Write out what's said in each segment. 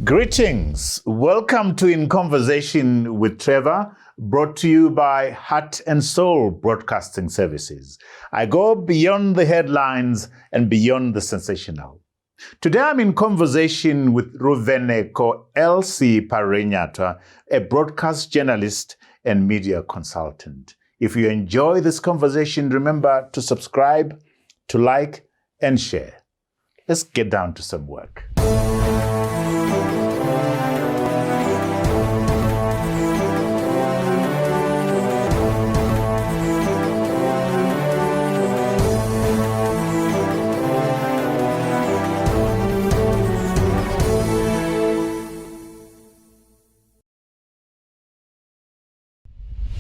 Greetings. Welcome to In Conversation with Trevor, brought to you by Heart and Soul Broadcasting Services. I go beyond the headlines and beyond the sensational. Today I'm in conversation with Ruvheneko Parirenyatwa, a broadcast journalist and media consultant. If you enjoy this conversation, remember to subscribe, to like, and share. Let's get down to some work.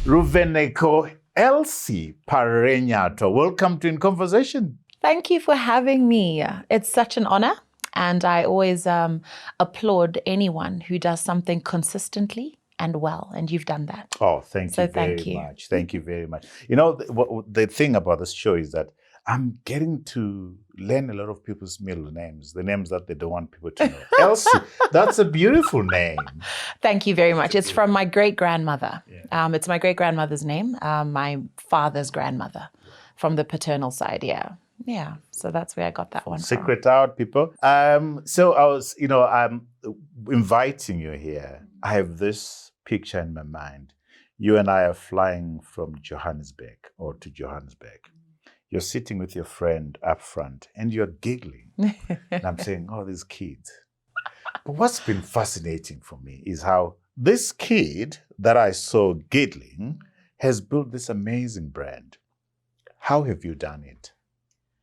Ruvheneko Parirenyatwa, welcome to In Conversation. Thank you for having me. It's such an honor, and I always applaud anyone who does something consistently and well, and you've done that. Oh, thank you very much. Thank you very much. You know, the thing about this show is that I'm getting to learn a lot of people's middle names, the names that they don't want people to know. Elsie, that's a beautiful name. Thank you very much. It's from my great-grandmother. Yeah. It's my great-grandmother's name, my father's grandmother, from the paternal side, Yeah, so that's where I got that one Secret from. out, people. So I'm inviting you here. I have this picture in my mind. You and I are flying from Johannesburg to Johannesburg. You're sitting with your friend up front and you're giggling. And I'm saying, oh, these kids. But what's been fascinating for me is how this kid that I saw giggling has built this amazing brand. How have you done it?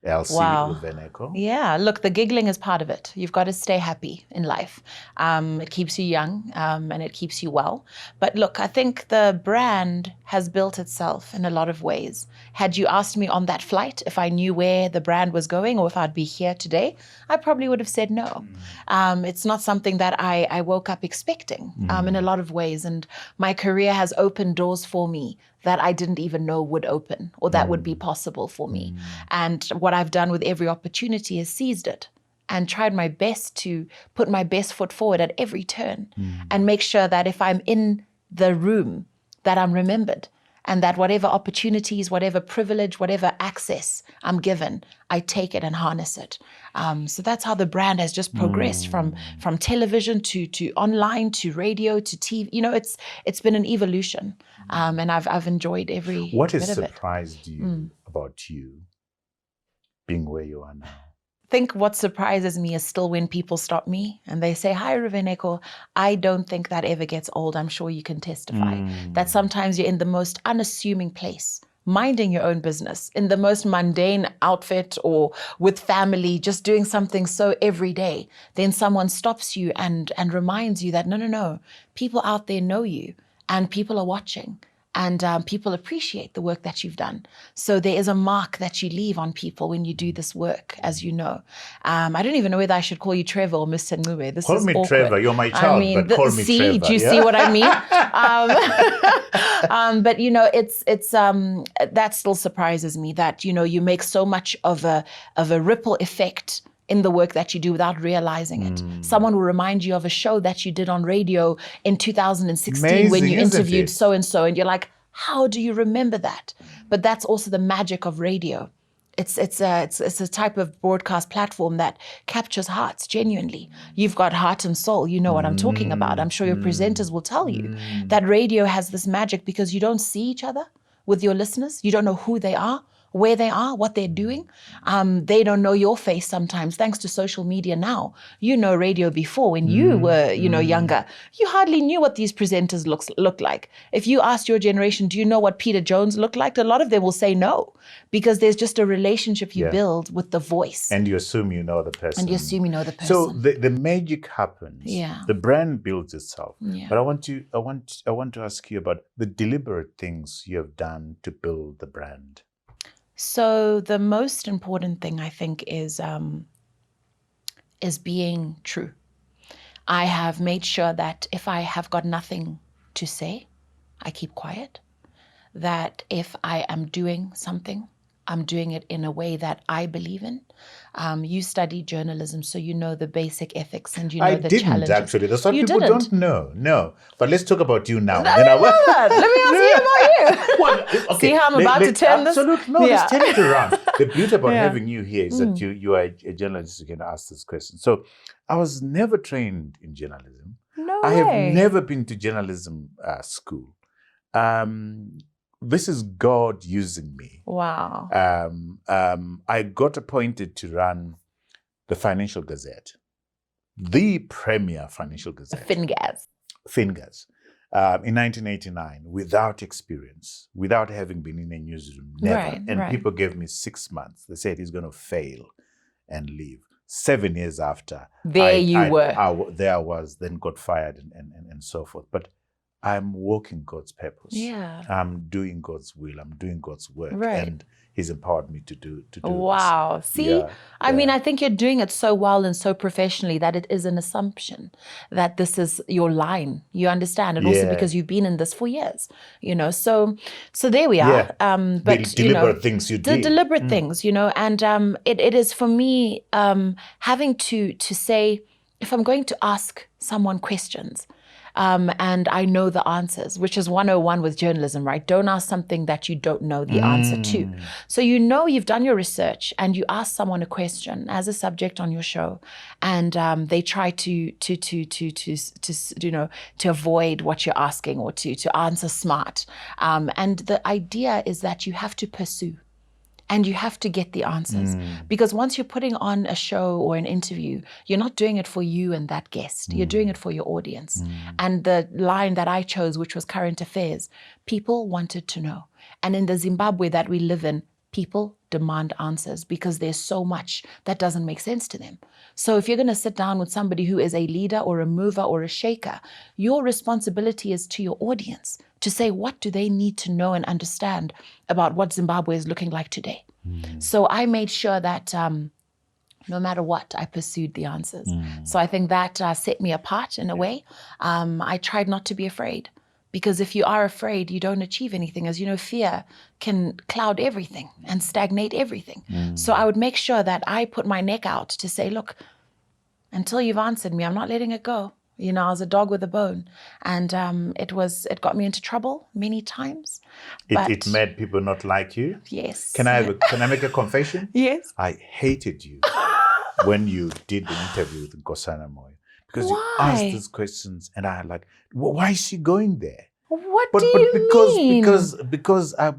Elsie, wow. Ruvheneko? Yeah, look, the giggling is part of it. You've got to stay happy in life. It keeps you young and it keeps you well. But look, I think the brand has built itself in a lot of ways. Had you asked me on that flight if I knew where the brand was going or if I'd be here today, I probably would have said no. It's not something that I woke up expecting in a lot of ways. And my career has opened doors for me that I didn't even know would open or that would be possible for me. And what I've done with every opportunity is seized it and tried my best to put my best foot forward at every turn and make sure that if I'm in the room, that I'm remembered and that whatever opportunities, whatever privilege, whatever access I'm given, I take it and harness it. So that's how the brand has just progressed from television to online to radio to TV. You know, it's been an evolution, and I've enjoyed every What bit has of it. surprised you about you being where you are now? I think what surprises me is still when people stop me and they say, hi, Ruvheneko. I don't think that ever gets old. I'm sure you can testify that sometimes you're in the most unassuming place, minding your own business, in the most mundane outfit or with family, just doing something so everyday. Then someone stops you and reminds you that, no, people out there know you and people are watching. And people appreciate the work that you've done. So there is a mark that you leave on people when you do this work, as you know. I don't even know whether I should call you Trevor or Mr. Ncube. This call is me awkward. Trevor. You're my child, but call me Trevor. Do you see what I mean? But you know, it's that still surprises me that you make so much of a ripple effect in the work that you do without realizing it. Someone will remind you of a show that you did on radio in 2016 when you interviewed so-and-so, and you're like, how do you remember that? But that's also the magic of radio. It's a type of broadcast platform that captures hearts genuinely. You've got heart and soul. You know what I'm talking about. I'm sure your presenters will tell you that radio has this magic because you don't see each other with your listeners. You don't know who they are, where they are, what they're doing. They don't know your face sometimes, thanks to social media now. You know radio before when you were, younger. You hardly knew what these presenters look like. If you asked your generation, do you know what Peter Jones looked like? A lot of them will say no, because there's just a relationship you build with the voice. And you assume you know the person. So the magic happens. Yeah. The brand builds itself. Yeah. But I want to ask you about the deliberate things you have done to build the brand. So the most important thing, I think, is being true. I have made sure that if I have got nothing to say, I keep quiet. That if I am doing something, I'm doing it in a way that I believe in. You studied journalism, so you know the basic ethics and you know the challenges. Actually. That's what You people didn't. don't know. No. But let's talk about you now. I didn't know that. Let me ask you about you. Well, okay. See how I'm about to turn this? Absolutely. No, let's turn it around. The beauty about having you here is that you are a journalist who can ask this question. So I was never trained in journalism. No I way. have never been to journalism school. This is God using me. Wow. I got appointed to run the Financial Gazette, the premier financial gazette. Fingers. In 1989, without experience, without having been in a newsroom, never. And people gave me 6 months. They said he's going to fail and leave. 7 years after, there I was, then got fired and so forth. But I'm walking God's purpose. Yeah. I'm doing God's will. I'm doing God's work. And He's empowered me to do wow. this. See, I mean, I think you're doing it so well and so professionally that it is an assumption that this is your line. You understand? And also because you've been in this for years, you know. So there we are. But the deliberate things you do. The deliberate things, you know, and it is for me having to say, if I'm going to ask someone questions, and I know the answers, which is 101 with journalism, right? Don't ask something that you don't know the answer to. So you know you've done your research and you ask someone a question as a subject on your show, and they try to avoid what you're asking or to answer smart. And the idea is that you have to pursue. And you have to get the answers. Because once you're putting on a show or an interview, you're not doing it for you and that guest. You're doing it for your audience. And the line that I chose, which was current affairs, people wanted to know. And in the Zimbabwe that we live in, people demand answers because there's so much that doesn't make sense to them. So if you're going to sit down with somebody who is a leader or a mover or a shaker, your responsibility is to your audience to say, what do they need to know and understand about what Zimbabwe is looking like today? So I made sure that no matter what, I pursued the answers. So I think that set me apart in a way. I tried not to be afraid. Because if you are afraid, you don't achieve anything. As you know, fear can cloud everything and stagnate everything. So I would make sure that I put my neck out to say, look, until you've answered me, I'm not letting it go. You know, I was a dog with a bone. And it got me into trouble many times. It made people not like you? Yes. Can I make a confession? Yes. I hated you when you did the interview with Nkosana Moyo. Because you asked these questions and I like, why is she going there? What do you mean? Because I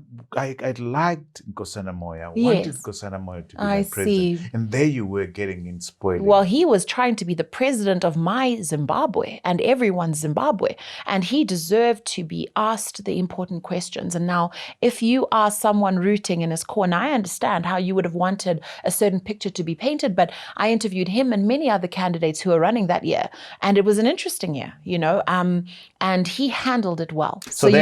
liked Nkosana Moyo. I wanted Nkosana Moyo to be my president. And there you were getting in spoiling. Well, he was trying to be the president of my Zimbabwe and everyone's Zimbabwe. And he deserved to be asked the important questions. And now, if you are someone rooting in his corner, I understand how you would have wanted a certain picture to be painted. But I interviewed him and many other candidates who were running that year. And it was an interesting year, you know, and he handled it well. So you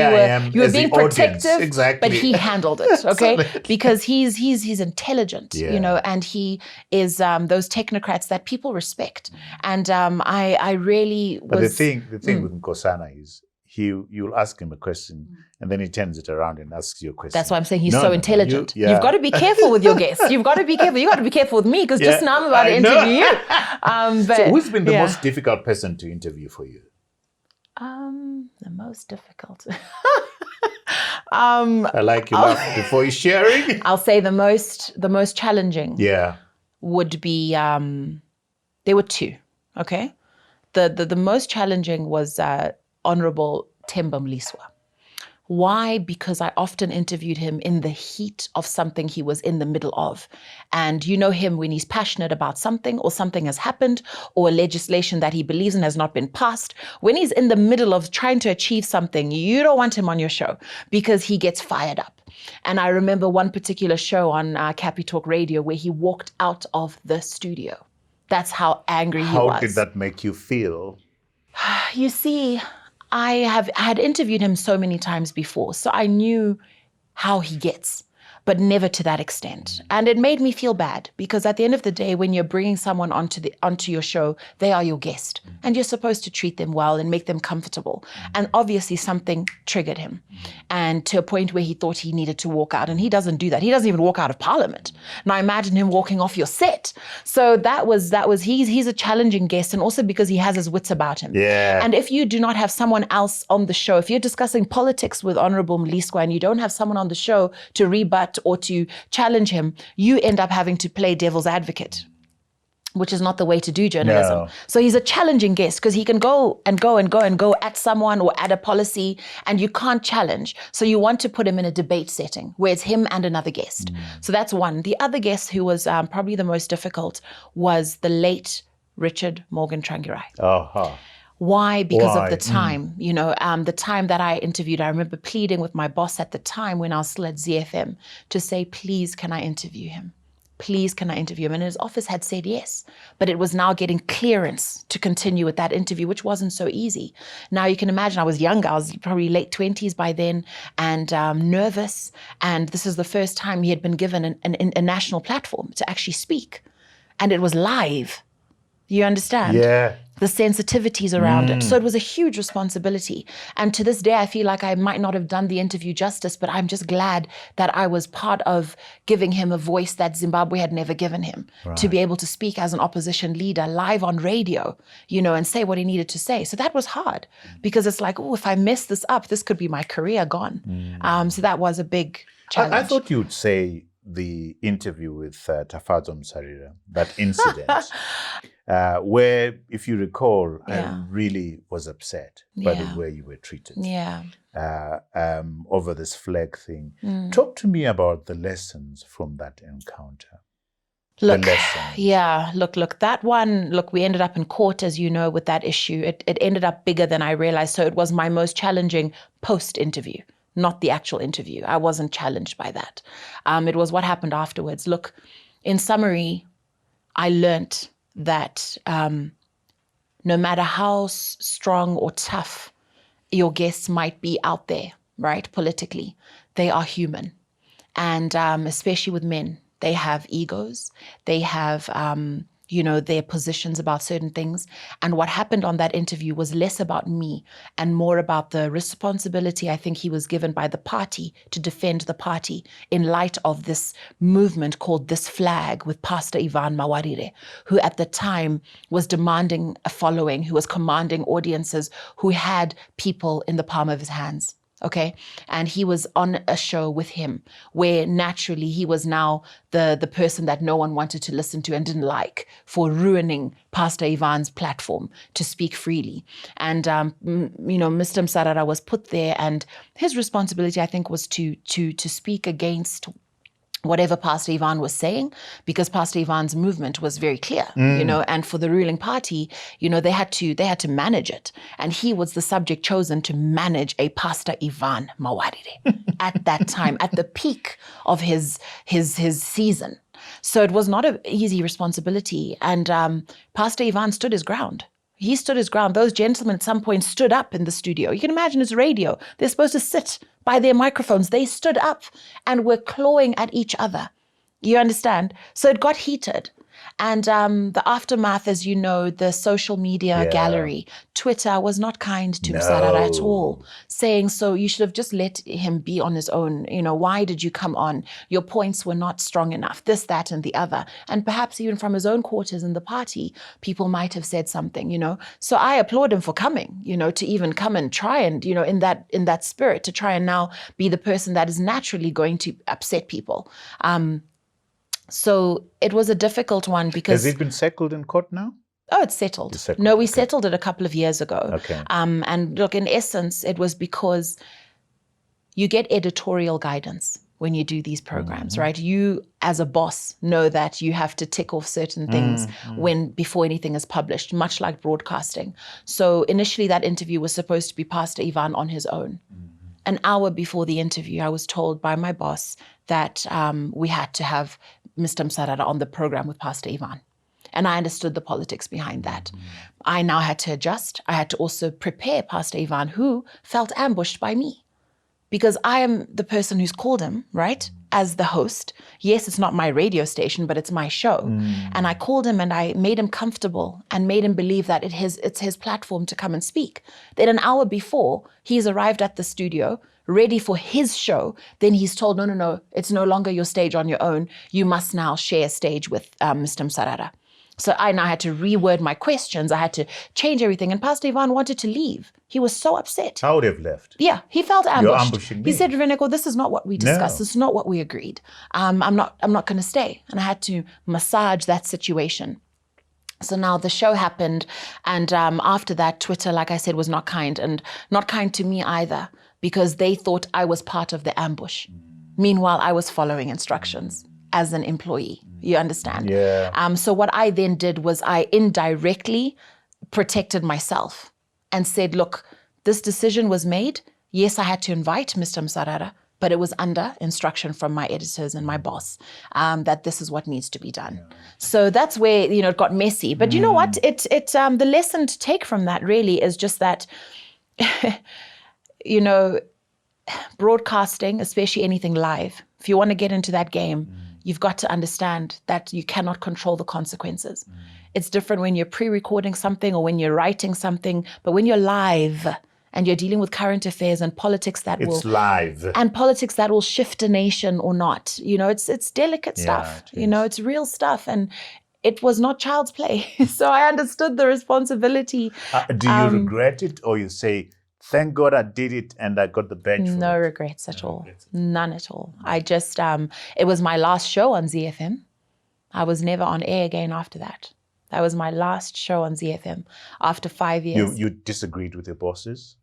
were being protective, exactly. but he handled it, okay? Because he's intelligent, you know, and he is those technocrats that people respect. And I really was... But the thing with Nkosana is you'll ask him a question and then he turns it around and asks you a question. That's why I'm saying he's so intelligent. You've got to be careful with your guests. You've got to be careful. You've got to be careful with me because just now I'm about to interview you. But, so who's been the most difficult person to interview for you? The most difficult. I like you laugh before you're sharing. I'll say the most challenging. Would be there were two. Okay, the most challenging was Honorable Themba Mliswa. Why? Because I often interviewed him in the heat of something he was in the middle of. And you know him when he's passionate about something or something has happened or legislation that he believes in has not been passed. When he's in the middle of trying to achieve something, you don't want him on your show because he gets fired up. And I remember one particular show on Cappy Talk Radio where he walked out of the studio. That's how angry he was. How did that make you feel? You see, I had interviewed him so many times before, so I knew how he gets. but never to that extent. And it made me feel bad because at the end of the day, when you're bringing someone onto your show, they are your guest and you're supposed to treat them well and make them comfortable. And obviously something triggered him, and to a point where he thought he needed to walk out, and he doesn't do that. He doesn't even walk out of Parliament. Now imagine him walking off your set. So that was he's a challenging guest, and also because he has his wits about him. Yeah. And if you do not have someone else on the show, if you're discussing politics with Honorable Mliswa and you don't have someone on the show to rebut or to challenge him, you end up having to play devil's advocate, which is not the way to do journalism. No. So he's a challenging guest because he can go at someone or at a policy, and you can't challenge. So you want to put him in a debate setting where it's him and another guest. So that's one. The other guest who was probably the most difficult was the late Richard Morgan Trangirai. Uh-huh. Why? Because of the time, the time that I interviewed. I remember pleading with my boss at the time when I was still at ZiFM to say, please, can I interview him? Please, can I interview him? And his office had said yes, but it was now getting clearance to continue with that interview, which wasn't so easy. Now you can imagine I was younger. I was probably late 20s by then, and nervous. And this is the first time he had been given a national platform to actually speak. And it was live. You understand? Yeah. The sensitivities around it. So it was a huge responsibility. And to this day, I feel like I might not have done the interview justice, but I'm just glad that I was part of giving him a voice that Zimbabwe had never given him, to be able to speak as an opposition leader live on radio, and say what he needed to say. So that was hard because it's like, if I mess this up, this could be my career gone. So that was a big challenge. I thought you'd say the interview with Tafadzo Msarira, that incident, where, if you recall, I really was upset by the way you were treated over this flag thing. Talk to me about the lessons from that encounter. Look, that one, we ended up in court, as you know, with that issue. It ended up bigger than I realized. So it was my most challenging post-interview, not the actual interview. I wasn't challenged by that. It was what happened afterwards. Look, in summary, I learnt that no matter how strong or tough your guests might be out there, right, politically, they are human. And especially with men, they have egos, they have their positions about certain things. And what happened on that interview was less about me and more about the responsibility I think he was given by the party to defend the party in light of this movement called This Flag with Pastor Ivan Mawarire, who at the time was demanding a following, who was commanding audiences, who had people in the palm of his hands. Okay. And he was on a show with him where naturally he was now the person that no one wanted to listen to and didn't like for ruining Pastor Ivan's platform to speak freely. And, Mr. Msarara was put there, and his responsibility, I think, was to speak against whatever Pastor Ivan was saying, because Pastor Ivan's movement was very clear, and for the ruling party, they had to manage it. And he was the subject chosen to manage a Pastor Ivan Mawarire at that time, at the peak of his season. So it was not an easy responsibility. And Pastor Ivan stood his ground. He stood his ground. Those gentlemen at some point stood up in the studio. You can imagine it's radio. They're supposed to sit by their microphones. They stood up and were clawing at each other. You understand? So it got heated. And the aftermath, as you know, the social media gallery, Twitter was not kind to Msarara at all, saying, so you should have just let him be on his own. Why did you come on? Your points were not strong enough, this, that, and the other. And perhaps even from his own quarters in the party, people might have said something, So I applaud him for coming, to even come and try and, in that spirit, to try and now be the person that is naturally going to upset people. So it was a difficult one because... Has it been settled in court now? Oh, it's settled. No, we settled it a couple of years ago. Okay. And look, in essence, it was because you get editorial guidance when you do these programs, right? You, as a boss, know that you have to tick off certain things before anything is published, much like broadcasting. So initially that interview was supposed to be Pastor Ivan on his own. An hour before the interview, I was told by my boss that we had to have Mr. Msarara on the program with Pastor Ivan. And I understood the politics behind that. I now had to adjust. I had to also prepare Pastor Ivan, who felt ambushed by me, because I am the person who's called him, right? as the host. Yes, it's not my radio station, but it's my show. And I called him and I made him comfortable and made him believe that it's his platform to come and speak. Then an hour before, he's arrived at the studio, ready for his show. Then he's told, no, it's no longer your stage on your own. You must now share a stage with Mr. Msarara. So I now had to reword my questions. I had to change everything. And Pastor Ivan wanted to leave. He was so upset. I would have left. Yeah, he felt ambushed. You're ambushing me. He said, Ruvheneko, this is not what we discussed. No. This is not what we agreed. I'm not going to stay. And I had to massage that situation. So now the show happened. And after that, Twitter, like I said, was not kind. And not kind to me either, because they thought I was part of the ambush. Meanwhile, I was following instructions as an employee. You understand? Yeah. So what I then did was I indirectly protected myself and said, look, this decision was made. Yes, I had to invite Mr. Msarara, but it was under instruction from my editors and my boss that this is what needs to be done. Yeah. So that's where, it got messy. But you know what? The lesson to take from that really is just that, broadcasting, especially anything live, if you want to get into that game, you've got to understand that you cannot control the consequences. It's different when you're pre-recording something or when you're writing something, but when you're live and you're dealing with current affairs and politics it's live. And politics that will shift a nation or not. It's delicate stuff. It's real stuff. And it was not child's play. So I understood the responsibility. Do you regret it, or you say, thank God I did it and I got the badge for it? No regrets at all. None at all. I just, it was my last show on ZiFM. I was never on air again after that. That was my last show on ZiFM after 5 years. You disagreed with your bosses?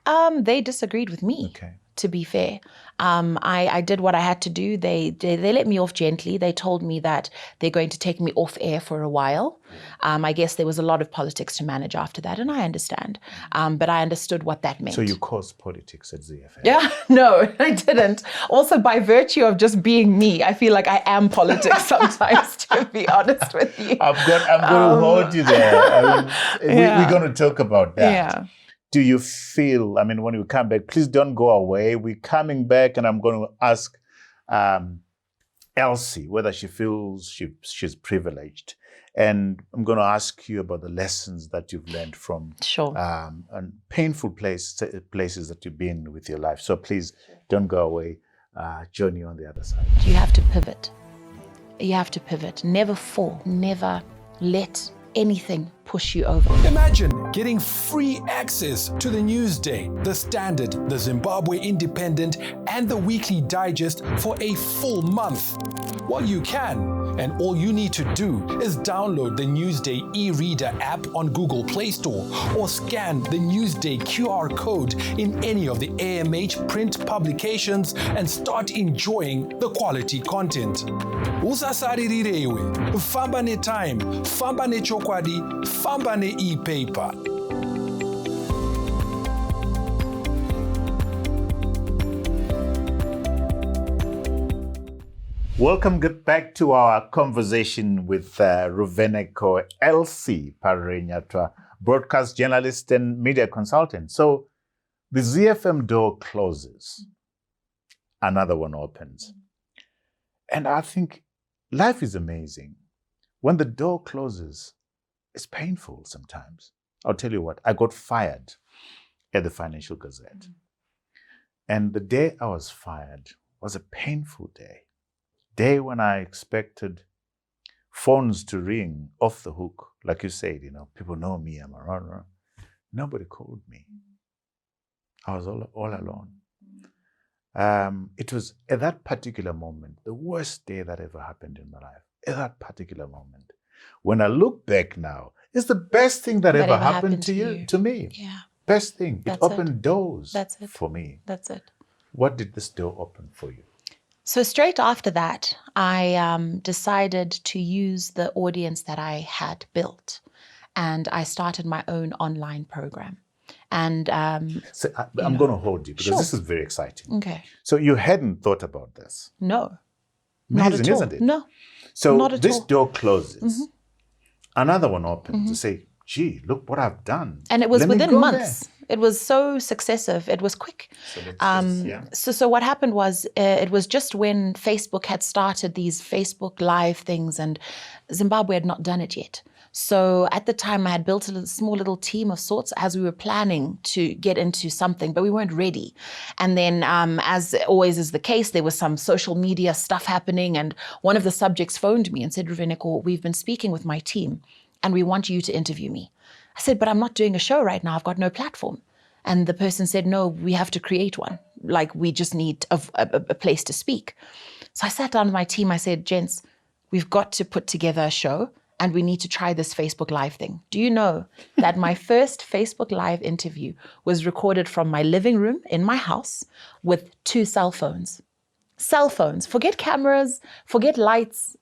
They disagreed with me. Okay. To be fair, I did what I had to do. They let me off gently. They told me that they're going to take me off air for a while. I guess there was a lot of politics to manage after that, and I understand. But I understood what that meant. So you caused politics at ZiFM? Yeah, no, I didn't. Also, by virtue of just being me, I feel like I am politics sometimes, to be honest with you. I'm going to hold you there. We're going to talk about that. Yeah. Do you feel, when you come back, please don't go away. We're coming back and I'm going to ask Elsie whether she feels she's privileged. And I'm going to ask you about the lessons that you've learned from and painful places that you've been with your life. So please don't go away. Join you on the other side. You have to pivot. You have to pivot. Never fall. Never let anything push you over. Imagine getting free access to the Newsday, the Standard, the Zimbabwe Independent, and the Weekly Digest for a full month. Well, you can, and all you need to do is download the Newsday e-reader app on Google Play Store or scan the Newsday QR code in any of the AMH print publications and start enjoying the quality content. Usasarirewe, famba ne time, famba ne chokwadi, famba ne e-paper. Welcome back to our conversation with Ruvheneko Parirenyatwa, broadcast journalist and media consultant. So the ZiFM door closes, another one opens. And I think life is amazing. When the door closes, it's painful sometimes. I'll tell you what, I got fired at the Financial Gazette. And the day I was fired was a painful day. Day when I expected phones to ring off the hook. Like you said, people know me, I'm a runner. Nobody called me. I was all alone. It was at that particular moment, the worst day that ever happened in my life. At that particular moment. When I look back now, it's the best thing that ever happened to me. Yeah. Best thing. It opened doors for me. That's it. What did this door open for you? So straight after that, I decided to use the audience that I had built, and I started my own online program. And so I'm going to hold you because this is very exciting. Okay. So you hadn't thought about this? No. Amazing, isn't it? No. So not at this all. door closes. Another one opens to say, gee, look what I've done. And it was within months. It was so successive. It was quick. So what happened was it was just when Facebook had started these Facebook Live things, and Zimbabwe had not done it yet. So at the time, I had built a small little team of sorts as we were planning to get into something, but we weren't ready. And then, as always is the case, there was some social media stuff happening, and one of the subjects phoned me and said, Ruvheneko, we've been speaking with my team, and we want you to interview me. I said, but I'm not doing a show right now. I've got no platform. And the person said, no, we have to create one. Like, we just need a place to speak. So I sat down with my team. I said, gents, we've got to put together a show, and we need to try this Facebook Live thing. Do you know that my first Facebook Live interview was recorded from my living room in my house with 2 cell phones? Cell phones, forget cameras, forget lights,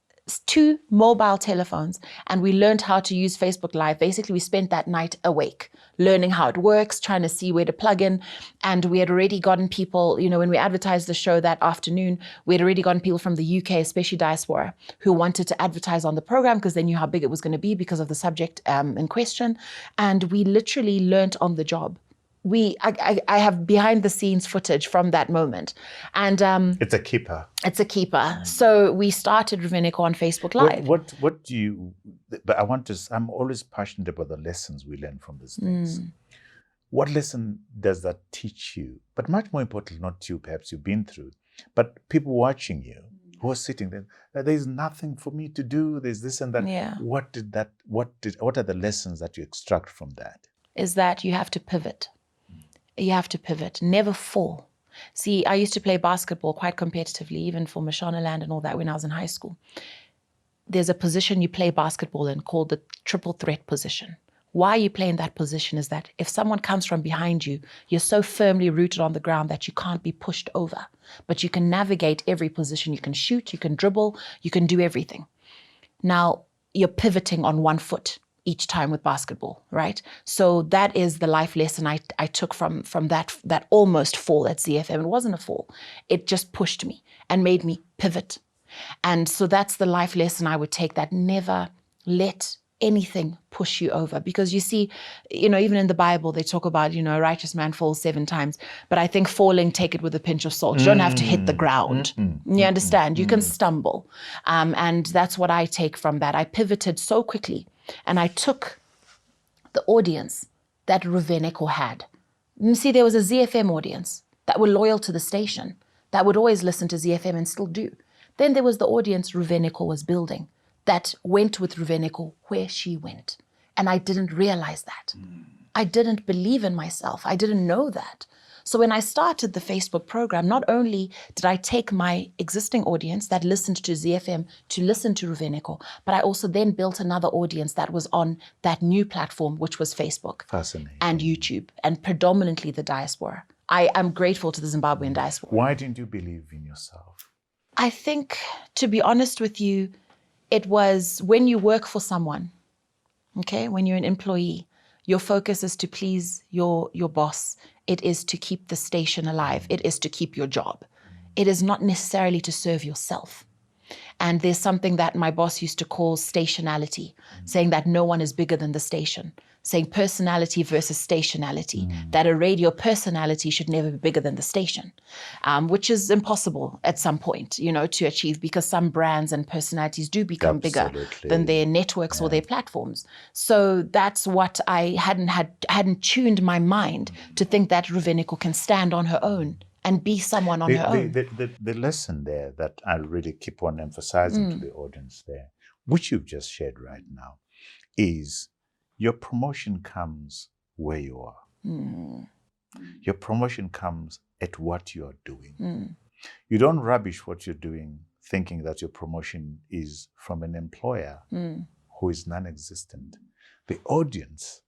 2 mobile telephones. And we learned how to use Facebook Live. Basically, we spent that night awake, learning how it works, trying to see where to plug in. And we had already gotten people, when we advertised the show that afternoon, we had already gotten people from the UK, especially diaspora, who wanted to advertise on the program because they knew how big it was going to be because of the subject in question. And we literally learned on the job. I have behind the scenes footage from that moment. And it's a keeper. It's a keeper. So we started Ruvheneko on Facebook Live. What do you, but I'm always passionate about the lessons we learn from these things. What lesson does that teach you? But much more importantly, not you, perhaps you've been through, but people watching you who are sitting there, there's nothing for me to do, there's this and that. Yeah. What are the lessons that you extract from that? Is that you have to pivot. You have to pivot, never fall. See, I used to play basketball quite competitively, even for Mashonaland and all that when I was in high school. There's a position you play basketball in called the triple threat position. Why you play in that position is that if someone comes from behind you, you're so firmly rooted on the ground that you can't be pushed over. But you can navigate every position. You can shoot, you can dribble, you can do everything. Now, you're pivoting on one foot each time with basketball, right? So that is the life lesson I took from that almost fall at ZiFM. It wasn't a fall. It just pushed me and made me pivot. And so that's the life lesson I would take, that never let anything push you over. Because you see, even in the Bible, they talk about, a righteous man falls 7 times. But I think falling, take it with a pinch of salt. You don't have to hit the ground. You understand? You can stumble. And that's what I take from that. I pivoted so quickly. And I took the audience that Ruvheneko had. You see, there was a ZiFM audience that were loyal to the station, that would always listen to ZiFM and still do. Then there was the audience Ruvheneko was building that went with Ruvheneko where she went. And I didn't realize that. I didn't believe in myself. I didn't know that. So when I started the Facebook program, not only did I take my existing audience that listened to ZiFM to listen to Ruvheneko, but I also then built another audience that was on that new platform, which was Facebook. Fascinating. And YouTube, and predominantly the diaspora. I am grateful to the Zimbabwean diaspora. Why didn't you believe in yourself? I think, to be honest with you, it was when you work for someone, okay, when you're an employee, your focus is to please your boss. It is to keep the station alive. It is to keep your job. It is not necessarily to serve yourself. And there's something that my boss used to call stationality, saying that no one is bigger than the station, saying personality versus stationality, that a radio personality should never be bigger than the station, which is impossible at some point, to achieve, because some brands and personalities do become bigger than their networks or their platforms. So that's what I hadn't tuned my mind to think that Ruvheneko can stand on her own and be someone on her own. The lesson there that I really keep on emphasizing to the audience there, which you've just shared right now, is your promotion comes where you are. Your promotion comes at what you are doing. You don't rubbish what you're doing thinking that your promotion is from an employer who is non-existent. The audience,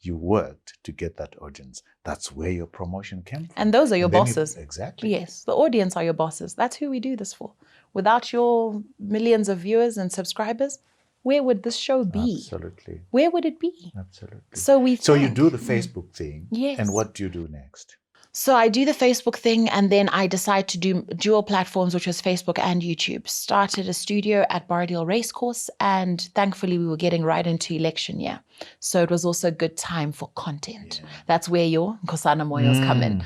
you worked to get that audience. That's where your promotion came from. And those are your bosses. Exactly. Yes, the audience are your bosses. That's who we do this for. Without your millions of viewers and subscribers, where would this show be? Absolutely. Where would it be? Absolutely. So you do the Facebook thing. Yes. And what do you do next? So I do the Facebook thing, and then I decide to do dual platforms, which was Facebook and YouTube. Started a studio at Bardale Racecourse, and thankfully we were getting right into election year. So it was also a good time for content. That's where your Nkosana Moyos come in.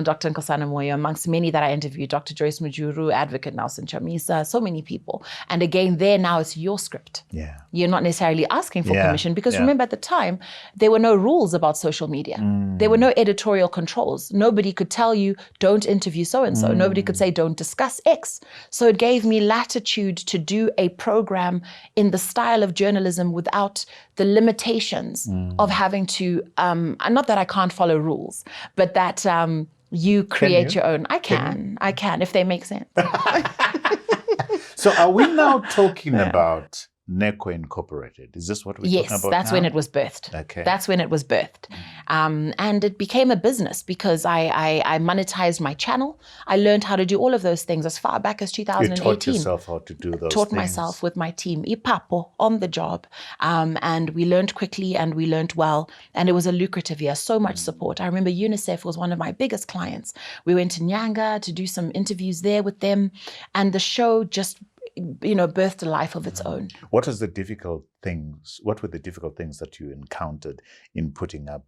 Dr. Nkosana Moyo, amongst many that I interviewed, Dr. Joyce Mujuru, Advocate Nelson Chamisa, so many people. And again, there now it's your script. Yeah. You're not necessarily asking for permission because remember at the time, there were no rules about social media. There were no editorial controls. Nobody could tell you, don't interview so-and-so. Nobody could say, don't discuss X. So it gave me latitude to do a program in the style of journalism without the limitations of having to, not that I can't follow rules, but that you create your own. I can, if they make sense. So are we now talking about Neko Incorporated? Is this what we're talking about? Yes, that's when it was birthed. Okay. That's when it was birthed. And it became a business because I monetized my channel. I learned how to do all of those things as far back as 2018. You taught yourself how to do those Taught things. myself with my team, Ipapo, on the job. And we learned quickly and we learned well. And it was a lucrative year, so much support. I remember UNICEF was one of my biggest clients. We went to Nyanga to do some interviews there with them. And the show just birthed a life of its own. What were the difficult things that you encountered in putting up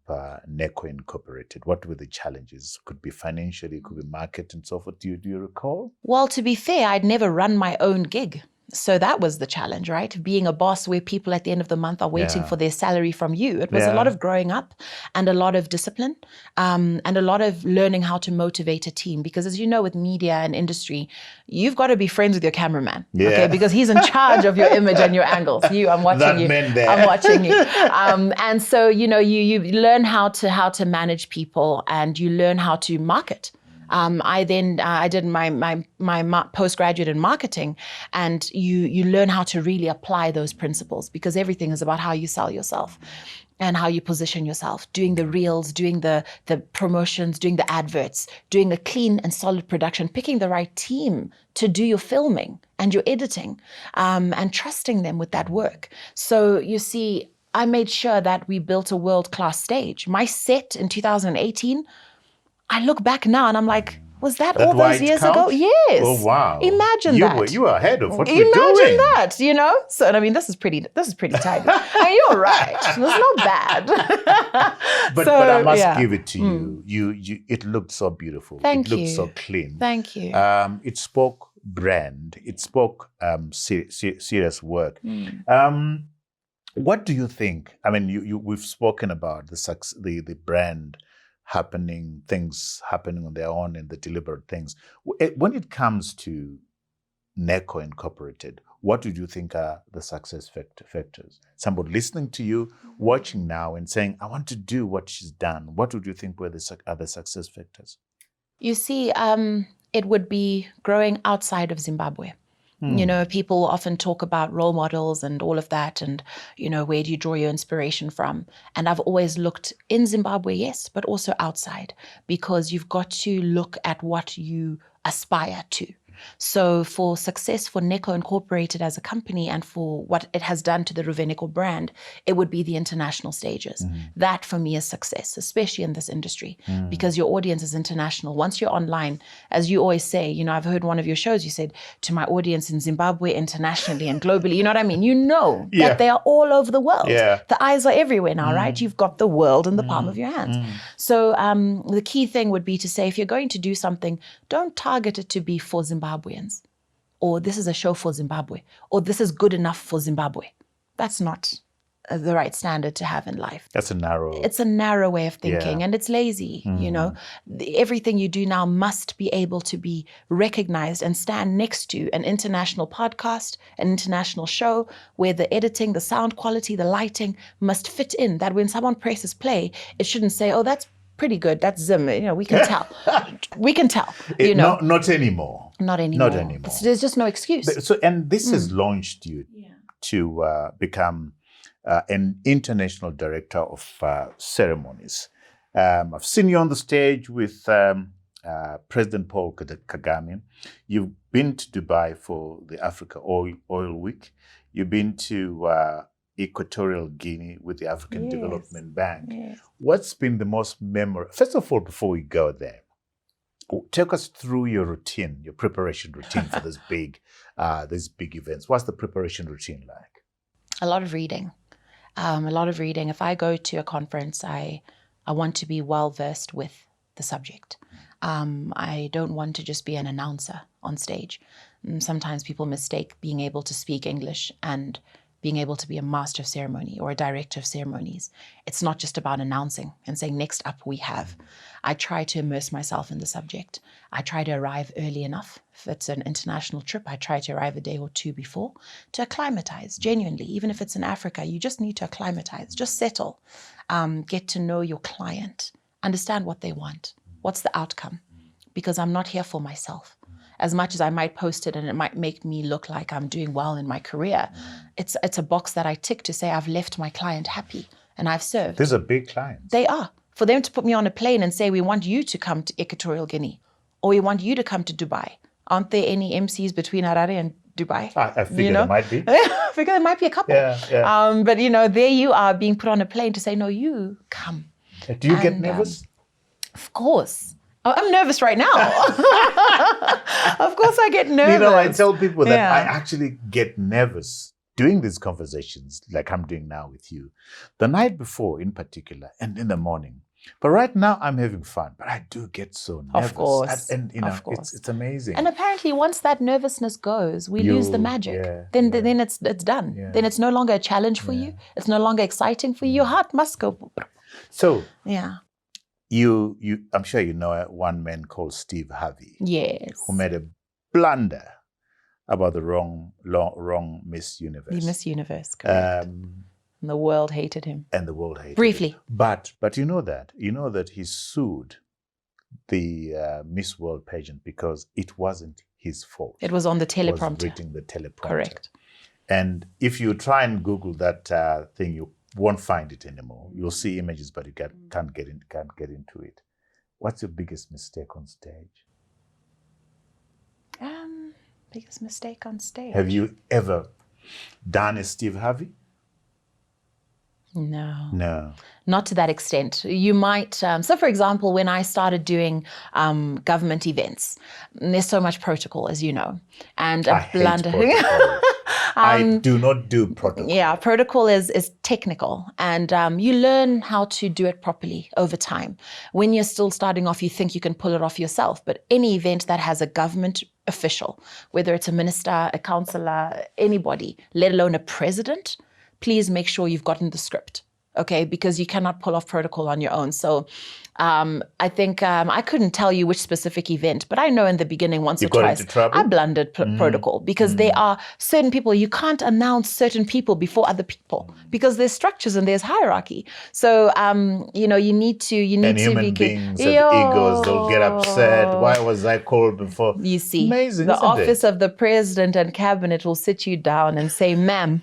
Neko Incorporated? What were the challenges? Could be financially, could be market and so forth. Do you recall? Well, to be fair, I'd never run my own gig. So that was the challenge, right? Being a boss where people at the end of the month are waiting for their salary from you. It was a lot of growing up and a lot of discipline and a lot of learning how to motivate a team. Because as you know, with media and industry, you've got to be friends with your cameraman, okay? Because he's in charge of your image and your angles. I'm watching you. I'm watching you. And so, you learn how to manage people and you learn how to market. I did my postgraduate in marketing, and you learn how to really apply those principles because everything is about how you sell yourself and how you position yourself, doing the reels, doing the promotions, doing the adverts, doing a clean and solid production, picking the right team to do your filming and your editing, and trusting them with that work. So you see, I made sure that we built a world-class stage. My set in 2018, I look back now and I'm like, was that all those years ago? Yes. Oh, wow. Imagine that. You were ahead of what we're doing. Imagine that, So, I mean, this is pretty tight. You're right. It's not bad. But I must give it to you. It looked so beautiful. Thank you. It looked so clean. Thank you. It spoke brand. It spoke serious work. What do you think? I mean, we've spoken about the brand things happening on their own and the deliberate things. When it comes to Neko Incorporated, what do you think are the success factors? Somebody listening to you, watching now and saying, I want to do what she's done. What would you think are the success factors? You see, it would be growing outside of Zimbabwe. People often talk about role models and all of that and, where do you draw your inspiration from? And I've always looked in Zimbabwe, yes, but also outside because you've got to look at what you aspire to. So for success for Neko Incorporated as a company and for what it has done to the Ruvheneko brand, it would be the international stages. That for me is success, especially in this industry, because your audience is international. Once you're online, as you always say, I've heard one of your shows, you said, to my audience in Zimbabwe, internationally and globally, you know what I mean? That they are all over the world. Yeah. The eyes are everywhere now, right? You've got the world in the palm of your hands. So the key thing would be to say, if you're going to do something, don't target it to be for Zimbabweans, or this is a show for Zimbabwe, or this is good enough for Zimbabwe. That's not the right standard to have in life. It's a narrow way of thinking, and it's lazy. Everything you do now must be able to be recognized and stand next to an international podcast, an international show where the editing, the sound quality, the lighting must fit in, that when someone presses play, it shouldn't say, oh, that's pretty good, that's Zim, we can tell. We can tell, Not anymore. Not anymore. There's just no excuse. And this has launched you to become an international director of ceremonies. I've seen you on the stage with President Paul Kagame. You've been to Dubai for the Africa Oil Week. You've been to Equatorial Guinea with the African Development Bank. Yes. What's been the most memorable? First of all, before we go there, take us through your routine, your preparation routine for these big events. What's the preparation routine like? A lot of reading. A lot of reading. If I go to a conference, I want to be well versed with the subject. I don't want to just be an announcer on stage. Sometimes people mistake being able to speak English and being able to be a master of ceremony or a director of ceremonies. It's not just about announcing and saying, next up we have. I try to immerse myself in the subject. I try to arrive early enough. If it's an international trip, I try to arrive a day or two before to acclimatize, genuinely. Even if it's in Africa, you just need to acclimatize, just settle, get to know your client, understand what they want, what's the outcome, because I'm not here for myself. As much as I might post it and it might make me look like I'm doing well in my career, it's a box that I tick to say I've left my client happy and I've served. These are big clients. They are. For them to put me on a plane and say, we want you to come to Equatorial Guinea or we want you to come to Dubai. Aren't there any MCs between Harare and Dubai? I figure there might be. I figure there might be a couple. Yeah. But, there you are being put on a plane to say, no, you come. Do you get nervous? Of course. I'm nervous right now. Of course I get nervous. I tell people that I actually get nervous doing these conversations like I'm doing now with you. The night before in particular and in the morning. But right now I'm having fun. But I do get so nervous. Of course. Of course. It's amazing. And apparently once that nervousness goes, we lose the magic. Then it's done. Yeah. Then it's no longer a challenge for you. It's no longer exciting for you. Your heart must go. So yeah. You I'm sure you know one man called Steve Harvey. Yes. Who made a blunder about the wrong Miss Universe. The Miss Universe, correct. And the world hated him. Briefly. Him. But you know that he sued the Miss World pageant because it wasn't his fault. It was on the teleprompter. He was reading the teleprompter. Correct. And if you try and Google that thing, you won't find it anymore. You'll see images, but you can't get into it. What's your biggest mistake on stage? Biggest mistake on stage. Have you ever done a Steve Harvey? No. Not to that extent. You might, so for example, when I started doing government events, there's so much protocol, as you know. And I hate protocol. I do not do protocol. Yeah, protocol is technical and you learn how to do it properly over time. When you're still starting off, you think you can pull it off yourself, but any event that has a government official, whether it's a minister, a councillor, anybody, let alone a president, please make sure you've gotten the script, okay? Because you cannot pull off protocol on your own. So I think I couldn't tell you which specific event, but I know in the beginning once or twice I blundered protocol because there are certain people, you can't announce certain people before other people because there's structures and there's hierarchy. So, you need to and human beings have egos, they'll get upset. Why was I called before? You see, amazing, the office of the president and cabinet will sit you down and say, ma'am,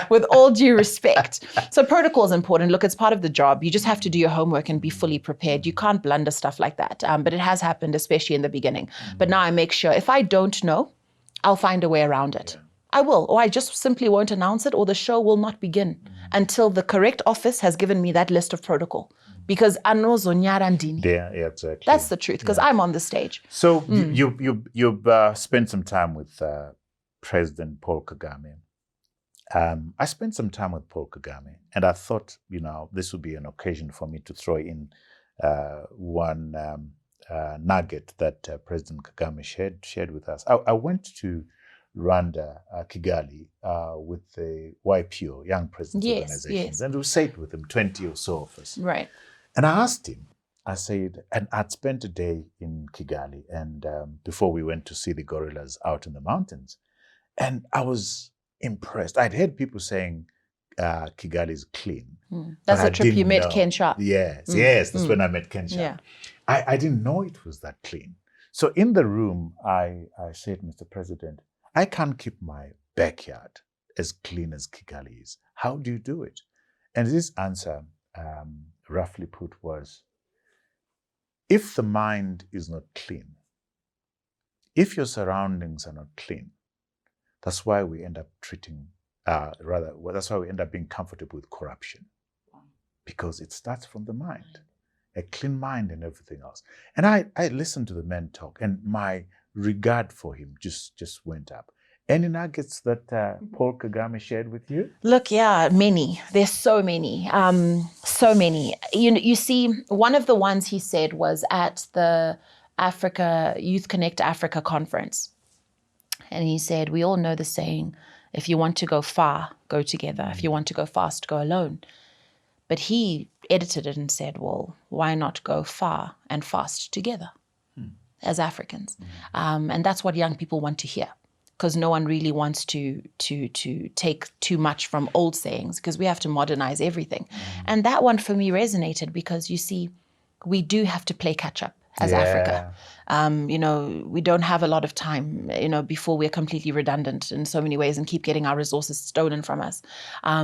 with all due respect. So protocol is important. Look, it's part of the job. You just have to do your homework and be fully prepared. You can't blunder stuff like that. But it has happened, especially in the beginning. But now I make sure if I don't know, I'll find a way around it. Yeah. I will, or I just simply won't announce it, or the show will not begin until the correct office has given me that list of protocol. Because exactly. That's the truth, because I'm on the stage. So you've spent some time with President Paul Kagame. I spent some time with Paul Kagame, and I thought, this would be an occasion for me to throw in one nugget that President Kagame shared with us. I went to Rwanda, Kigali, with the YPO, Young Presidents Organizations, and we sat with him, 20 or so of us. Right. And I asked him, I said, and I'd spent a day in Kigali, and before we went to see the gorillas out in the mountains, and I was impressed. I'd heard people saying Kigali is clean. That's the trip you met Ken Sharp. Yes, that's when I met Ken Sharp. Yeah. I didn't know it was that clean. So in the room, I said, Mr. President, I can't keep my backyard as clean as Kigali is. How do you do it? And his answer, roughly put, was, if the mind is not clean, if your surroundings are not clean, that's why we end up that's why we end up being comfortable with corruption. Because it starts from the mind, a clean mind and everything else. And I listened to the man talk, and my regard for him just went up. Any nuggets that Paul Kagame shared with you? Look, yeah, many. There's so many. So many. You see, one of the ones he said was at the Africa Youth Connect Africa conference. And he said, we all know the saying, if you want to go far, go together. If you want to go fast, go alone. But he edited it and said, well, why not go far and fast together as Africans? And that's what young people want to hear, because no one really wants to take too much from old sayings, because we have to modernize everything. And that one for me resonated because, you see, we do have to play catch up as Africa. We don't have a lot of time, before we're completely redundant in so many ways and keep getting our resources stolen from us.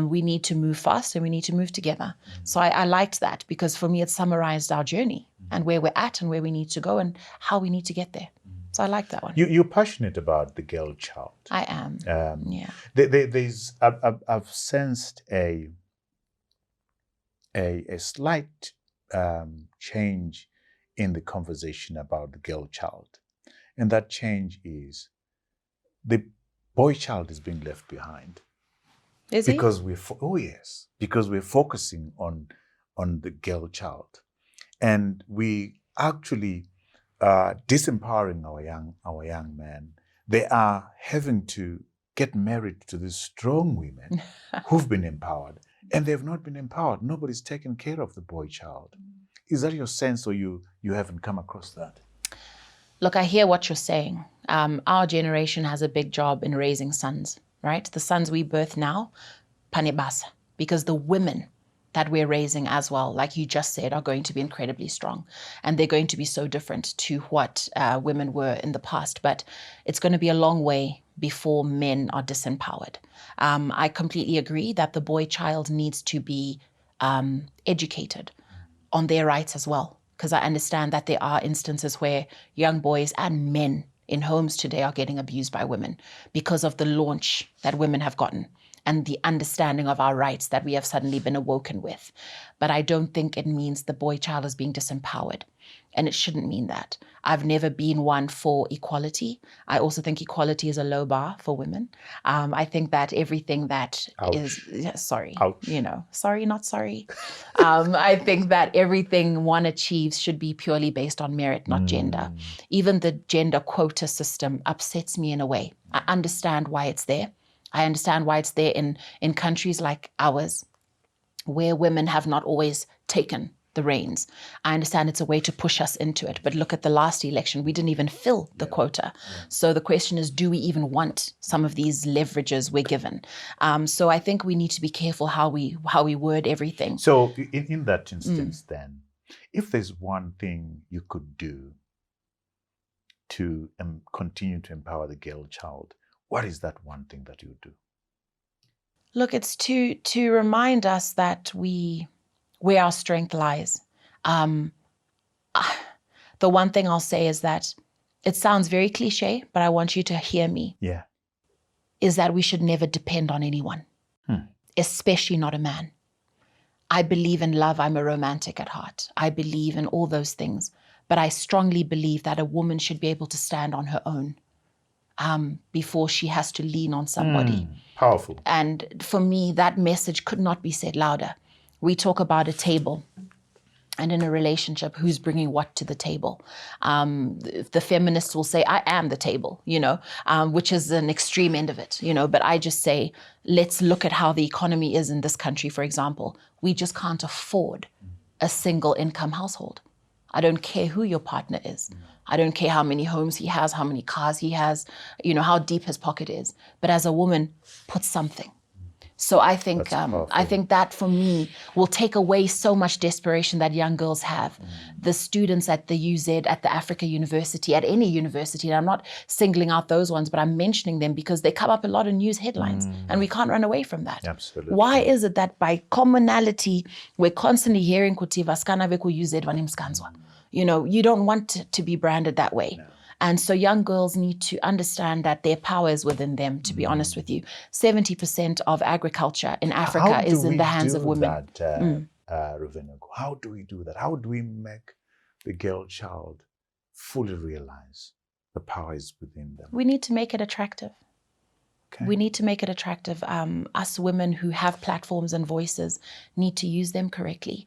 We need to move fast and we need to move together. So I liked that, because for me, it summarized our journey and where we're at and where we need to go and how we need to get there. So I like that one. You're passionate about the girl child. I am. Yeah. I've sensed a slight change in the conversation about the girl child. And that change is the boy child is being left behind. Is because because we're focusing on the girl child. And we actually disempowering our young men. They are having to get married to these strong women who've been empowered, and they've not been empowered. Nobody's taken care of the boy child. Is that your sense, or you haven't come across that? Look, I hear what you're saying. Our generation has a big job in raising sons, right? The sons we birth now, panebasa, because the women that we're raising as well, like you just said, are going to be incredibly strong. And they're going to be so different to what women were in the past. But it's going to be a long way before men are disempowered. I completely agree that the boy child needs to be educated on their rights as well, because I understand that there are instances where young boys and men in homes today are getting abused by women because of the launch that women have gotten and the understanding of our rights that we have suddenly been awoken with. But I don't think it means the boy child is being disempowered. And it shouldn't mean that. I've never been one for equality. I also think equality is a low bar for women. I think that everything that sorry, not sorry. I think that everything one achieves should be purely based on merit, not gender. Even the gender quota system upsets me in a way. I understand why it's there. I understand why it's there in countries like ours, where women have not always taken the reins. I understand it's a way to push us into it. But look at the last election, we didn't even fill the quota. So the question is, do we even want some of these leverages we're given? So I think we need to be careful how we word everything. So in that instance then, if there's one thing you could do to continue to empower the girl child, what is that one thing that you would do? Look, it's to remind us that where our strength lies. The one thing I'll say is that it sounds very cliche, but I want you to hear me. Yeah. Is that we should never depend on anyone, especially not a man. I believe in love. I'm a romantic at heart. I believe in all those things, but I strongly believe that a woman should be able to stand on her own before she has to lean on somebody. Powerful. And for me, that message could not be said louder. We talk about a table, and in a relationship, who's bringing what to the table? The feminists will say, I am the table, which is an extreme end of it, but I just say, let's look at how the economy is in this country, for example. We just can't afford a single income household. I don't care who your partner is. I don't care how many homes he has, how many cars he has, how deep his pocket is. But as a woman, put something. So I think that for me will take away so much desperation that young girls have. The students at the UZ, at the Africa University, at any university, and I'm not singling out those ones, but I'm mentioning them because they come up a lot in news headlines and we can't run away from that. Absolutely. Why is it that by commonality, we're constantly hearing kuti vaskana veku UZ vanimskanzwa? You don't want to be branded that way. No. And so young girls need to understand that their power is within them, to be honest with you. 70% of agriculture in Africa is in the hands of women. Ruvheneko, how do we do that? How do we make the girl child fully realize the power is within them? We need to make it attractive. We need to make it attractive. Us women who have platforms and voices need to use them correctly.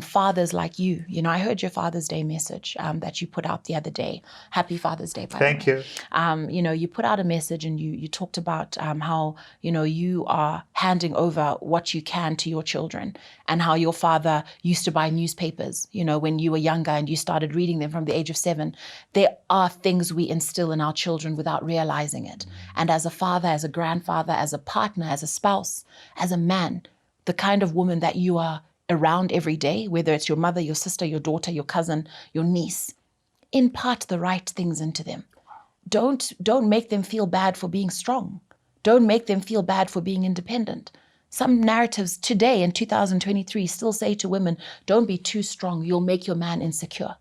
Fathers like you, I heard your Father's Day message that you put out the other day. Happy Father's Day, by the way. Thank you. You put out a message and you talked about how, you are handing over what you can to your children, and how your father used to buy newspapers, when you were younger and you started reading them from the age of 7. There are things we instill in our children without realizing it. And as a father, as a grandfather, as a partner, as a spouse, as a man, the kind of woman that you are around every day, whether it's your mother, your sister, your daughter, your cousin, your niece, impart the right things into them. Don't make them feel bad for being strong. Don't make them feel bad for being independent. Some narratives today in 2023 still say to women, don't be too strong, you'll make your man insecure.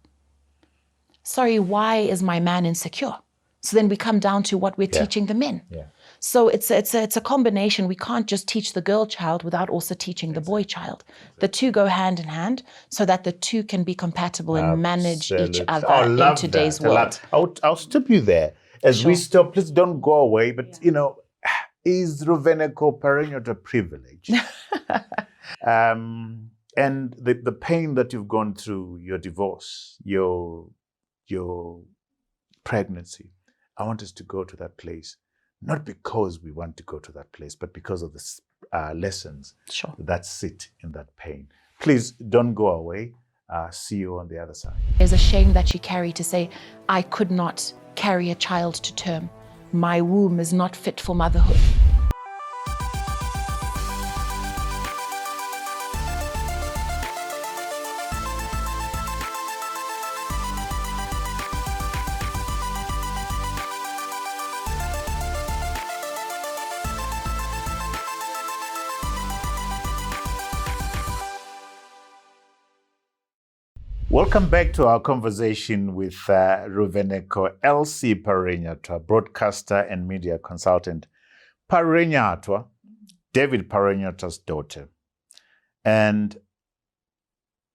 Sorry, why is my man insecure? So then we come down to what we're teaching the men. Yeah. So it's a combination. We can't just teach the girl child without also teaching the boy child. The two go hand in hand so that the two can be compatible and manage each other in today's world. I'll stop you there. As we stop, please don't go away. But, is Ruvheneko Parirenyatwa privileged? And the pain that you've gone through, your divorce, your pregnancy, I want us to go to that place, not because we want to go to that place, but because of the lessons that sit in that pain. Please don't go away. See you on the other side. There's a shame that you carry to say, I could not carry a child to term. My womb is not fit for motherhood. Welcome back to our conversation with Ruvheneko LC Parirenyatwa, broadcaster and media consultant. Parirenyatwa, David Parirenyatwa's daughter. And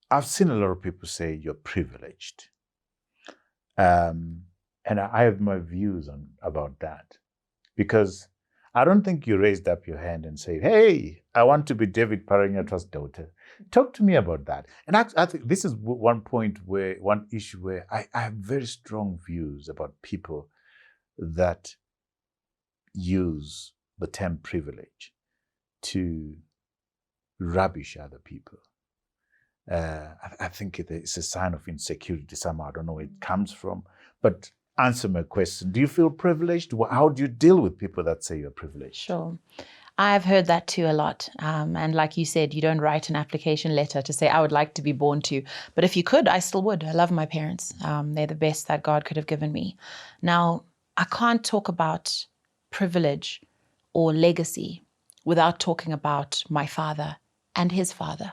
I've seen a lot of people say you're privileged. And I have my views about that. Because I don't think you raised up your hand and said, hey, I want to be David Parirenyatwa's daughter. Talk to me about that. And I think this is one issue where I have very strong views about people that use the term privilege to rubbish other people. I think it's a sign of insecurity somehow. I don't know where it comes from. But answer my question. Do you feel privileged? How do you deal with people that say you're privileged? Sure. I've heard that too a lot. And like you said, you don't write an application letter to say, I would like to be born to. But if you could, I still would. I love my parents. They're the best that God could have given me. Now, I can't talk about privilege or legacy without talking about my father and his father.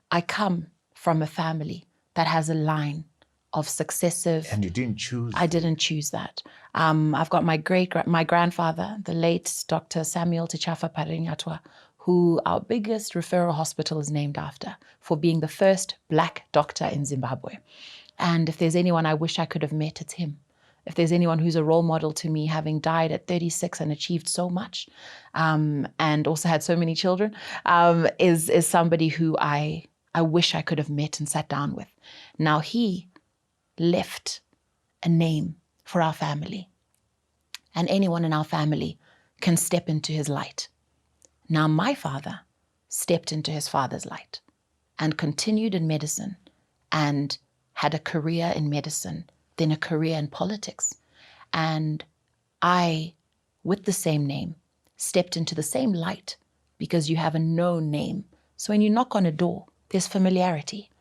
I come from a family that has a line of successive. And you didn't choose. I didn't choose that. I've got my grandfather, the late Dr. Samuel Tichafa Parirenyatwa, who our biggest referral hospital is named after for being the first Black doctor in Zimbabwe. And if there's anyone I wish I could have met, it's him. If there's anyone who's a role model to me, having died at 36 and achieved so much, and also had so many children, is somebody who I wish I could have met and sat down with. Now he left a name for our family. And anyone in our family can step into his light. Now my father stepped into his father's light and continued in medicine and had a career in medicine, then a career in politics. And I, with the same name, stepped into the same light because you have a known name. So when you knock on a door, there's familiarity.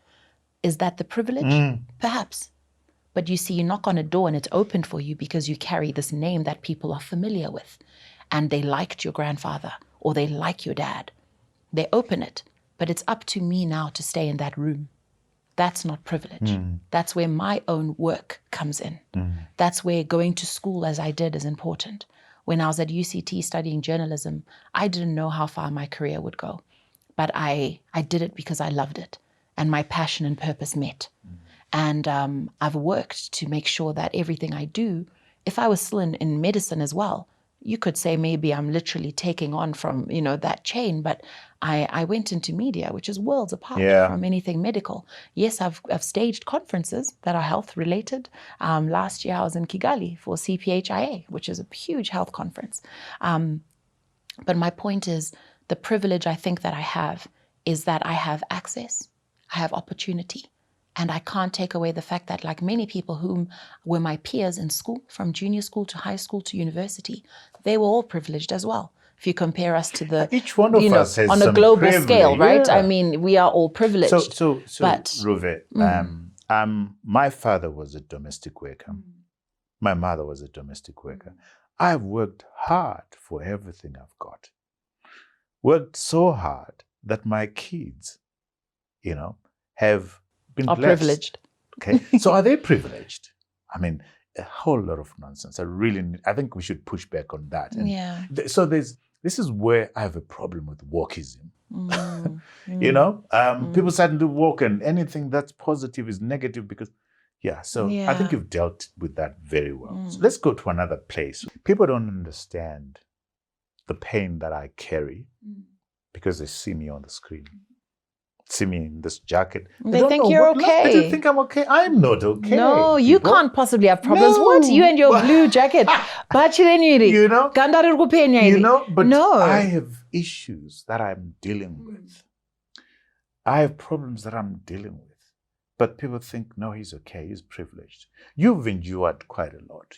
Is that the privilege? Perhaps. But you see, you knock on a door and it's opened for you because you carry this name that people are familiar with. And they liked your grandfather or they like your dad. They open it, but it's up to me now to stay in that room. That's not privilege. That's where my own work comes in. That's where going to school as I did is important. When I was at UCT studying journalism, I didn't know how far my career would go. But I did it because I loved it. And my passion and purpose met. And I've worked to make sure that everything I do, if I was still in medicine as well, you could say maybe I'm literally taking on from, that chain, but I went into media, which is worlds apart from anything medical. Yes, I've staged conferences that are health related. Last year I was in Kigali for CPHIA, which is a huge health conference. But my point is, the privilege I think that I have is that I have access, I have opportunity. And I can't take away the fact that, like many people whom were my peers in school, from junior school to high school to university, they were all privileged as well. If you compare us to each one of us has on a some global privilege. scale, right? Yeah. I mean, we are all privileged. So but Ruve, my father was a domestic worker. My mother was a domestic worker. I've worked hard for everything I've got. Worked so hard that my kids, have been are blessed. privileged. Okay, so are they privileged? I mean, a whole lot of nonsense. I think we should push back on that. And so this is where I have a problem with wokeism. People starting to woke, and anything that's positive is negative because, I think you've dealt with that very well. So let's go to another place. People don't understand the pain that I carry because they see me on the screen. See me in this jacket. They think you're okay. They think I'm okay. I'm not okay. No, you can't possibly have problems. No. What? You and your blue jacket. But I have issues that I'm dealing with. I have problems that I'm dealing with. But people think, no, he's okay. He's privileged. You've endured quite a lot.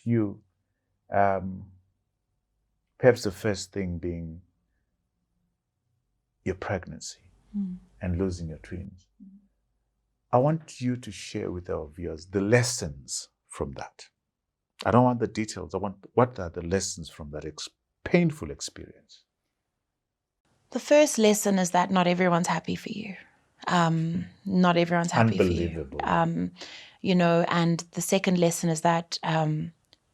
Perhaps the first thing being your pregnancy. And losing your twins. I want you to share with our viewers the lessons from that. I don't want the details. What are the lessons from that painful experience? The first lesson is that not everyone's happy for you. Not everyone's happy for you. And the second lesson is that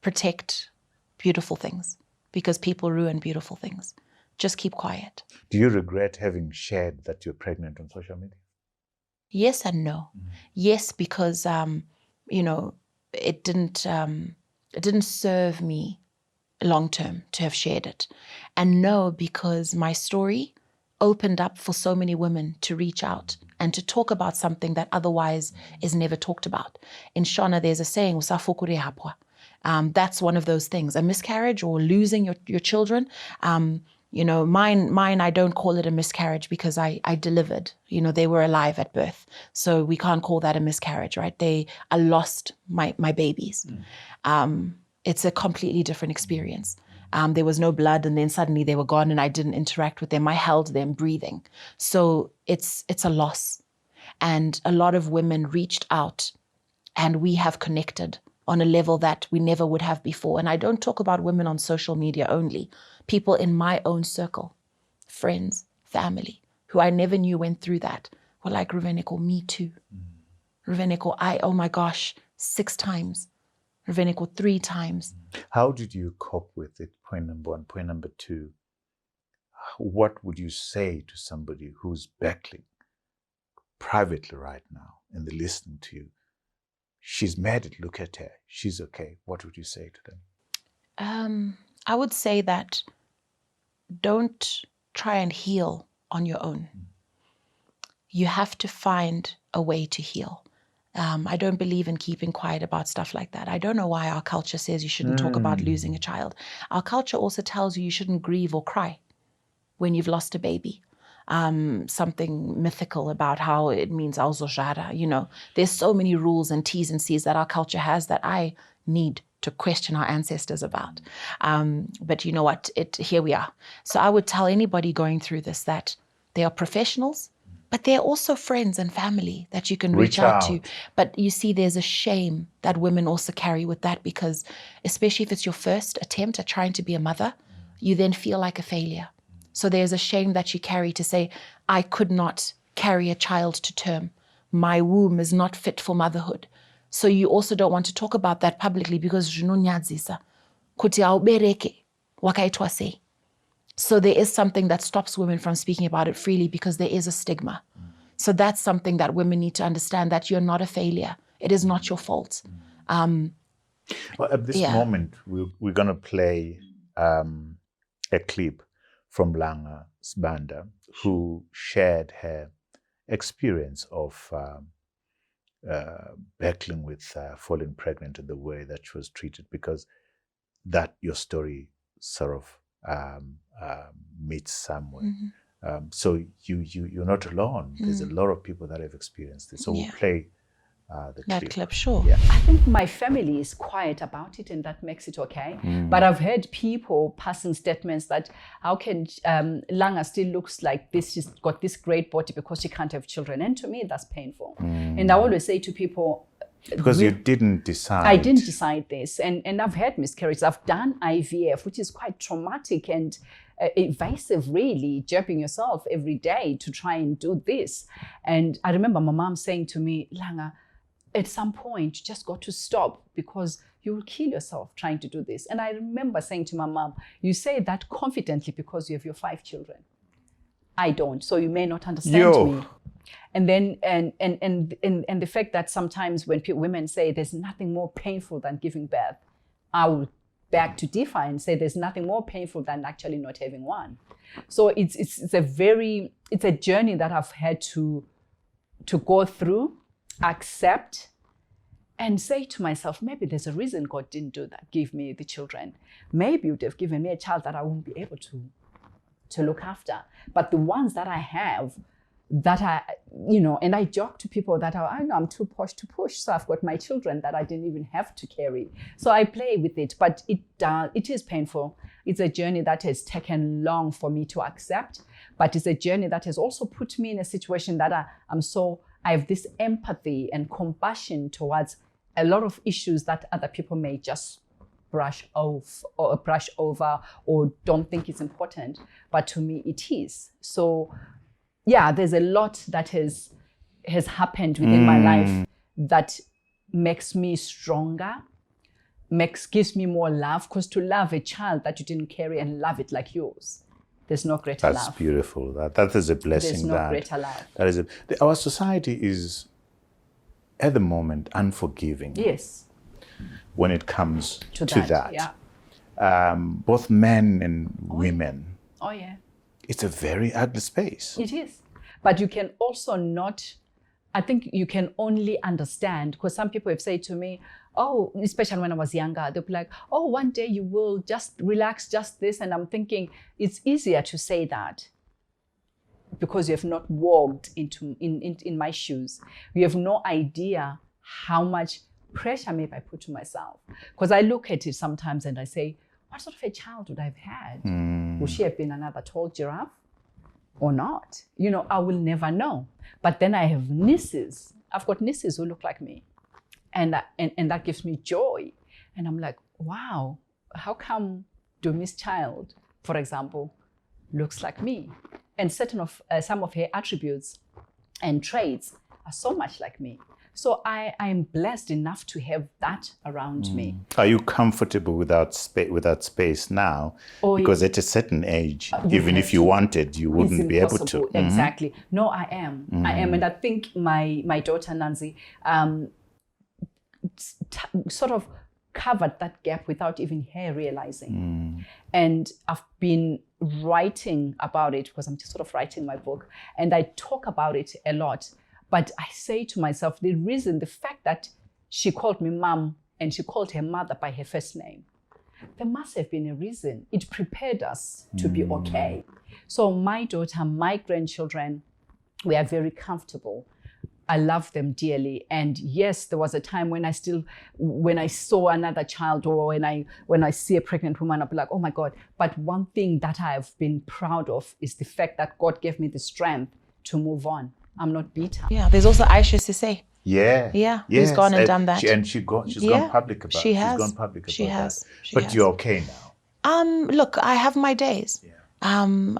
protect beautiful things, because people ruin beautiful things. Just keep quiet. Do you regret having shared that you're pregnant on social media? Yes and no. Yes, because it didn't serve me long term to have shared it. And no, because my story opened up for so many women to reach out and to talk about something that otherwise is never talked about. In Shona, there's a saying, "Usafukure hapwa." That's one of those things. A miscarriage or losing your children. Mine, I don't call it a miscarriage because I delivered. They were alive at birth. So we can't call that a miscarriage, right? I lost my babies. It's a completely different experience. There was no blood, and then suddenly they were gone and I didn't interact with them. I held them breathing. So it's a loss. And a lot of women reached out and we have connected on a level that we never would have before. And I don't talk about women on social media only. People in my own circle, friends, family, who I never knew went through that, were like, Ruvheneko, me too. Ruvheneko, oh my gosh, 6 times. Ruvheneko, 3 times. How did you cope with it? Point number 1. Point number 2, what would you say to somebody who's battling privately right now and they're listening to you? She's mad, look at her. She's okay. What would you say to them? I would say that don't try and heal on your own. You have to find a way to heal. I don't believe in keeping quiet about stuff like that. I don't know why our culture says you shouldn't talk about losing a child. Our culture also tells you shouldn't grieve or cry when you've lost a baby. Something mythical about how it means Alzojara. There's so many rules and T's and C's that our culture has that I need to question our ancestors about. But you know what? Here we are. So I would tell anybody going through this that they are professionals, but they're also friends and family that you can reach out to. But you see, there's a shame that women also carry with that, because especially if it's your first attempt at trying to be a mother, you then feel like a failure. So there's a shame that you carry to say, I could not carry a child to term. My womb is not fit for motherhood. So you also don't want to talk about that publicly because so there is something that stops women from speaking about it freely because there is a stigma. So that's something that women need to understand, that you're not a failure. It is not your fault. Well, at this moment, we're going to play a clip from Langa Sibanda, who shared her experience of battling with falling pregnant and the way that she was treated, because that your story sort of meets somewhere. So you're not alone. There's a lot of people that have experienced this. So we'll play that clip, sure. Yeah. I think my family is quiet about it, and that makes it okay. But I've heard people passing statements that how can Langa still looks like this, she's got this great body because she can't have children. And to me, that's painful. And I always say to people, because you didn't decide. I didn't decide this. And I've had miscarriages. I've done IVF, which is quite traumatic and invasive, really, jabbing yourself every day to try and do this. And I remember my mom saying to me, Langa, at some point, you just got to stop because you will kill yourself trying to do this. And I remember saying to my mom, you say that confidently because you have your 5 children. I don't, so you may not understand me. And then, and the fact that sometimes when women say there's nothing more painful than giving birth, I will beg to differ and say there's nothing more painful than actually not having one. So it's a journey that I've had to go through, accept, and say to myself, maybe there's a reason God didn't do that, give me the children. Maybe He would have given me a child that I won't be able to look after. But the ones that I have, that I, and I joke to people that I know I'm too posh to push, so I've got my children that I didn't even have to carry. So I play with it, but it is painful. It's a journey that has taken long for me to accept, but it's a journey that has also put me in a situation that I have this empathy and compassion towards a lot of issues that other people may just brush over or don't think it's important, but to me it is. So yeah, there's a lot that has happened within my life that makes me stronger, gives me more love, because to love a child that you didn't carry and love it like yours, there's no greater love. That's beautiful. That is a blessing. There's no greater love. That is our society is at the moment unforgiving. Yes. When it comes to that. Yeah. Both men and women. Oh yeah. It's a very ugly space. It is. But you can also I think you can only understand, because some people have said to me, oh, especially when I was younger, they'll be like, oh, one day you will just relax, just this. And I'm thinking it's easier to say that because you have not walked in my shoes. You have no idea how much pressure maybe I put to myself. Because I look at it sometimes and I say, what sort of a child would I have had? Would she have been another tall giraffe or not? I will never know. But then I have nieces. I've got nieces who look like me. And that gives me joy. And I'm like, wow, how come Dumi's child, for example, looks like me? And some of her attributes and traits are so much like me. So I am blessed enough to have that around me. Are you comfortable without space now? Because at a certain age, even if you wanted, you wouldn't be able to. Exactly. No, I am. I am. And I think my daughter, Nancy, sort of covered that gap without even her realizing. And I've been writing about it because I'm just sort of writing my book. And I talk about it a lot. But I say to myself, the fact that she called me mom and she called her mother by her first name, there must have been a reason. It prepared us to be okay. So my daughter, my grandchildren, we are very comfortable. I love them dearly. And yes, there was a time when I saw another child or when I see a pregnant woman, I'll be like, oh my God. But one thing that I've been proud of is the fact that God gave me the strength to move on. I'm not bitter. Yeah, there's also Aisha Sise. Yeah. Yeah, who's gone and done that. She's gone public about it. She has. She's gone public about she has. that. She but has. You're okay now. Look, I have my days. Yeah.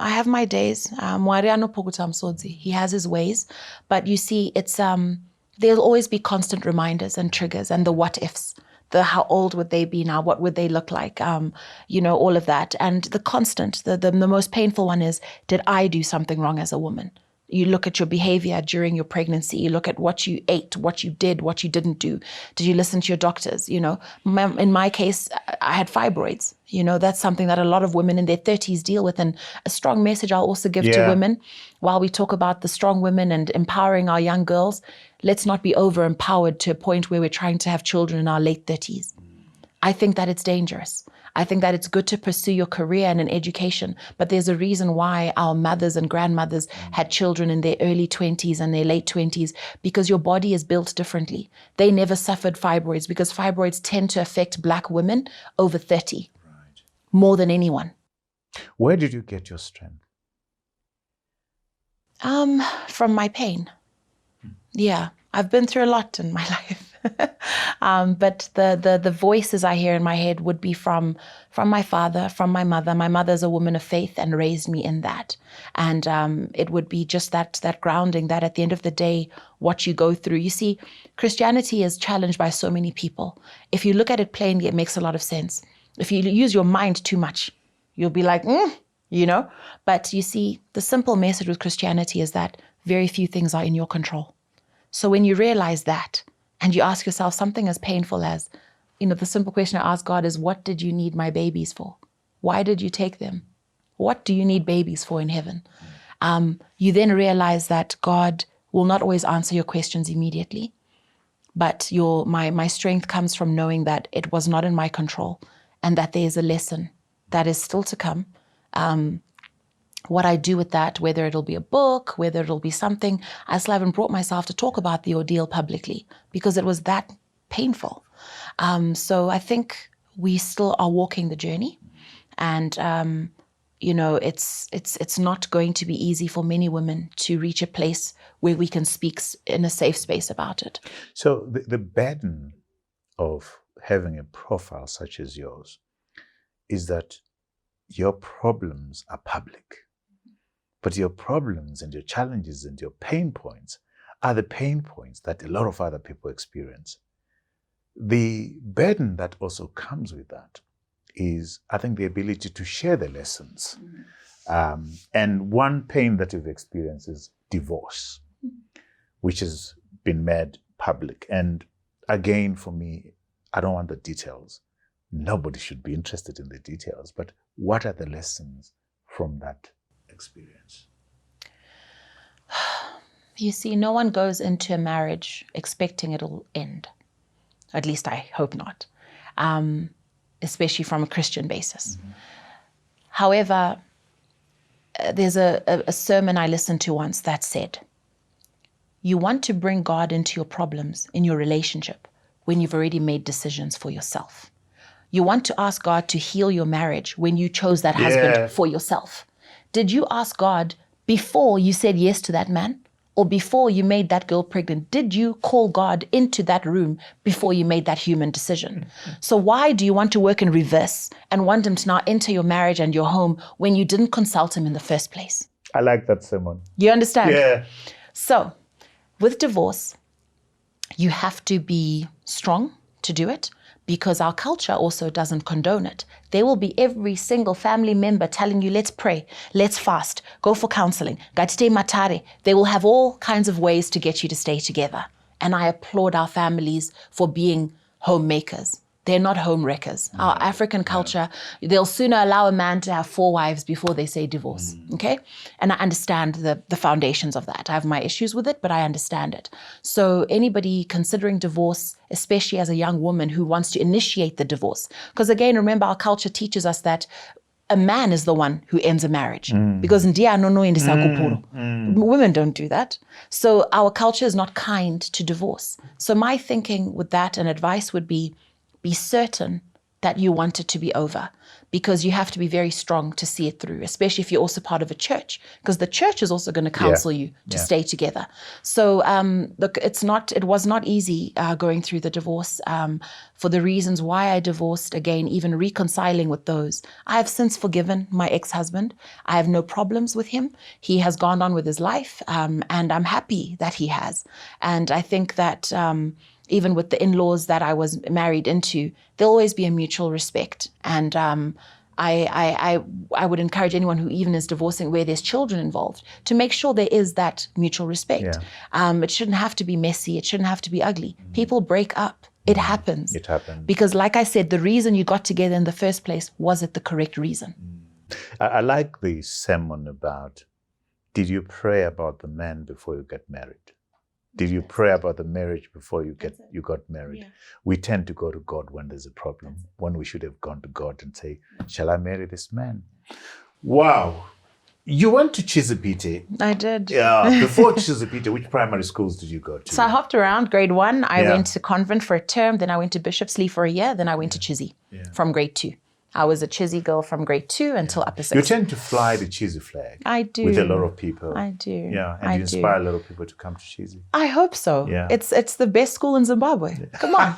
I have my days. He has his ways. But you see, it's there'll always be constant reminders and triggers and the what ifs. How old would they be now? What would they look like? All of that. And the constant, the most painful one is, did I do something wrong as a woman? You look at your behavior during your pregnancy. You look at what you ate, what you did, what you didn't do. Did you listen to your doctors? You know, in my case, I had fibroids. You know, that's something that a lot of women in their 30s deal with. And a strong message I'll also give to women, while we talk about the strong women and empowering our young girls, let's not be over-empowered to a point where we're trying to have children in our late 30s. I think that it's dangerous. I think that it's good to pursue your career and an education, but there's a reason why our mothers and grandmothers had children in their early 20s and their late 20s, because your body is built differently. They never suffered fibroids because fibroids tend to affect Black women over 30, more than anyone. Where did you get your strength? From my pain. Yeah, I've been through a lot in my life. But the voices I hear in my head would be from my father, from my mother. My mother's a woman of faith and raised me in that. And it would be just that grounding, that at the end of the day, what you go through. You see, Christianity is challenged by so many people. If you look at it plainly, it makes a lot of sense. If you use your mind too much, you'll be like, you know. But you see, the simple message with Christianity is that very few things are in your control. So when you realize that, and you ask yourself something as painful as, you know, the simple question I ask God is, what did you need my babies for? Why did you take them? What do you need babies for in heaven? You then realize that God will not always answer your questions immediately, but my strength comes from knowing that it was not in my control and that there is a lesson that is still to come. What I do with that, whether it'll be a book, whether it'll be something, I still haven't brought myself to talk about the ordeal publicly because it was that painful. So I think we still are walking the journey, and you know, it's not going to be easy for many women to reach a place where we can speak in a safe space about it. So the burden of having a profile such as yours is that your problems are public. But your problems and your challenges and your pain points are the pain points that a lot of other people experience. The burden that also comes with that is, I think, the ability to share the lessons. And one pain that you've experienced is divorce, which has been made public. And again, for me, I don't want the details. Nobody should be interested in the details. But what are the lessons from that experience? You see, no one goes into a marriage expecting it'll end. At least I hope not, especially from a Christian basis. However, there's a sermon I listened to once that said, you want to bring God into your problems in your relationship when you've already made decisions for yourself. You want to ask God to heal your marriage when you chose that husband for yourself. Did you ask God before you said yes to that man? Or before you made that girl pregnant? Did you call God into that room before you made that human decision? So why do you want to work in reverse and want him to now enter your marriage and your home when you didn't consult him in the first place? I like that sermon. You understand? Yeah. So with divorce, you have to be strong to do it, because our culture also doesn't condone it. There will be every single family member telling you, let's pray, let's fast, go for counseling, gatite matare. They will have all kinds of ways to get you to stay together. And I applaud our families for being homemakers. They're not home wreckers. Our African culture, they'll sooner allow a man to have 4 wives before they say divorce, okay? And I understand the foundations of that. I have my issues with it, but I understand it. So anybody considering divorce, especially as a young woman who wants to initiate the divorce, because again, remember, our culture teaches us that a man is the one who ends a marriage, because women don't do that. So our culture is not kind to divorce. So my thinking with that and advice would be certain that you want it to be over, because you have to be very strong to see it through, especially if you're also part of a church, because the church is also going to counsel you to stay together. So look, it was not easy going through the divorce for the reasons why I divorced. Again, even reconciling with those. I have since forgiven my ex-husband. I have no problems with him. He has gone on with his life, and I'm happy that he has. And I think that even with the in-laws that I was married into, there'll always be a mutual respect. And I would encourage anyone who even is divorcing where there's children involved to make sure there is that mutual respect. It shouldn't have to be messy. It shouldn't have to be ugly. People break up. It happens. It happens. Because like I said, the reason you got together in the first place, was it the correct reason? I like the sermon about, did you pray about the man before you get married? Did you pray about the marriage before you got married? Yeah. We tend to go to God when there's a problem, when we should have gone to God and say, shall I marry this man? Wow. You went to Chizipite. I did. Yeah. Before Chizipite, which primary schools did you go to? So I hopped around. Grade 1, I went to convent for a term. Then I went to Bishop's Lee for a year. Then I went to Chizi from grade 2. I was a Chizi girl from grade 2 until upper 6. You tend to fly the Chizi flag. I do. With a lot of people. I do. Yeah, and you inspire a lot of people to come to Chizi. I hope so. Yeah. It's the best school in Zimbabwe. Come on.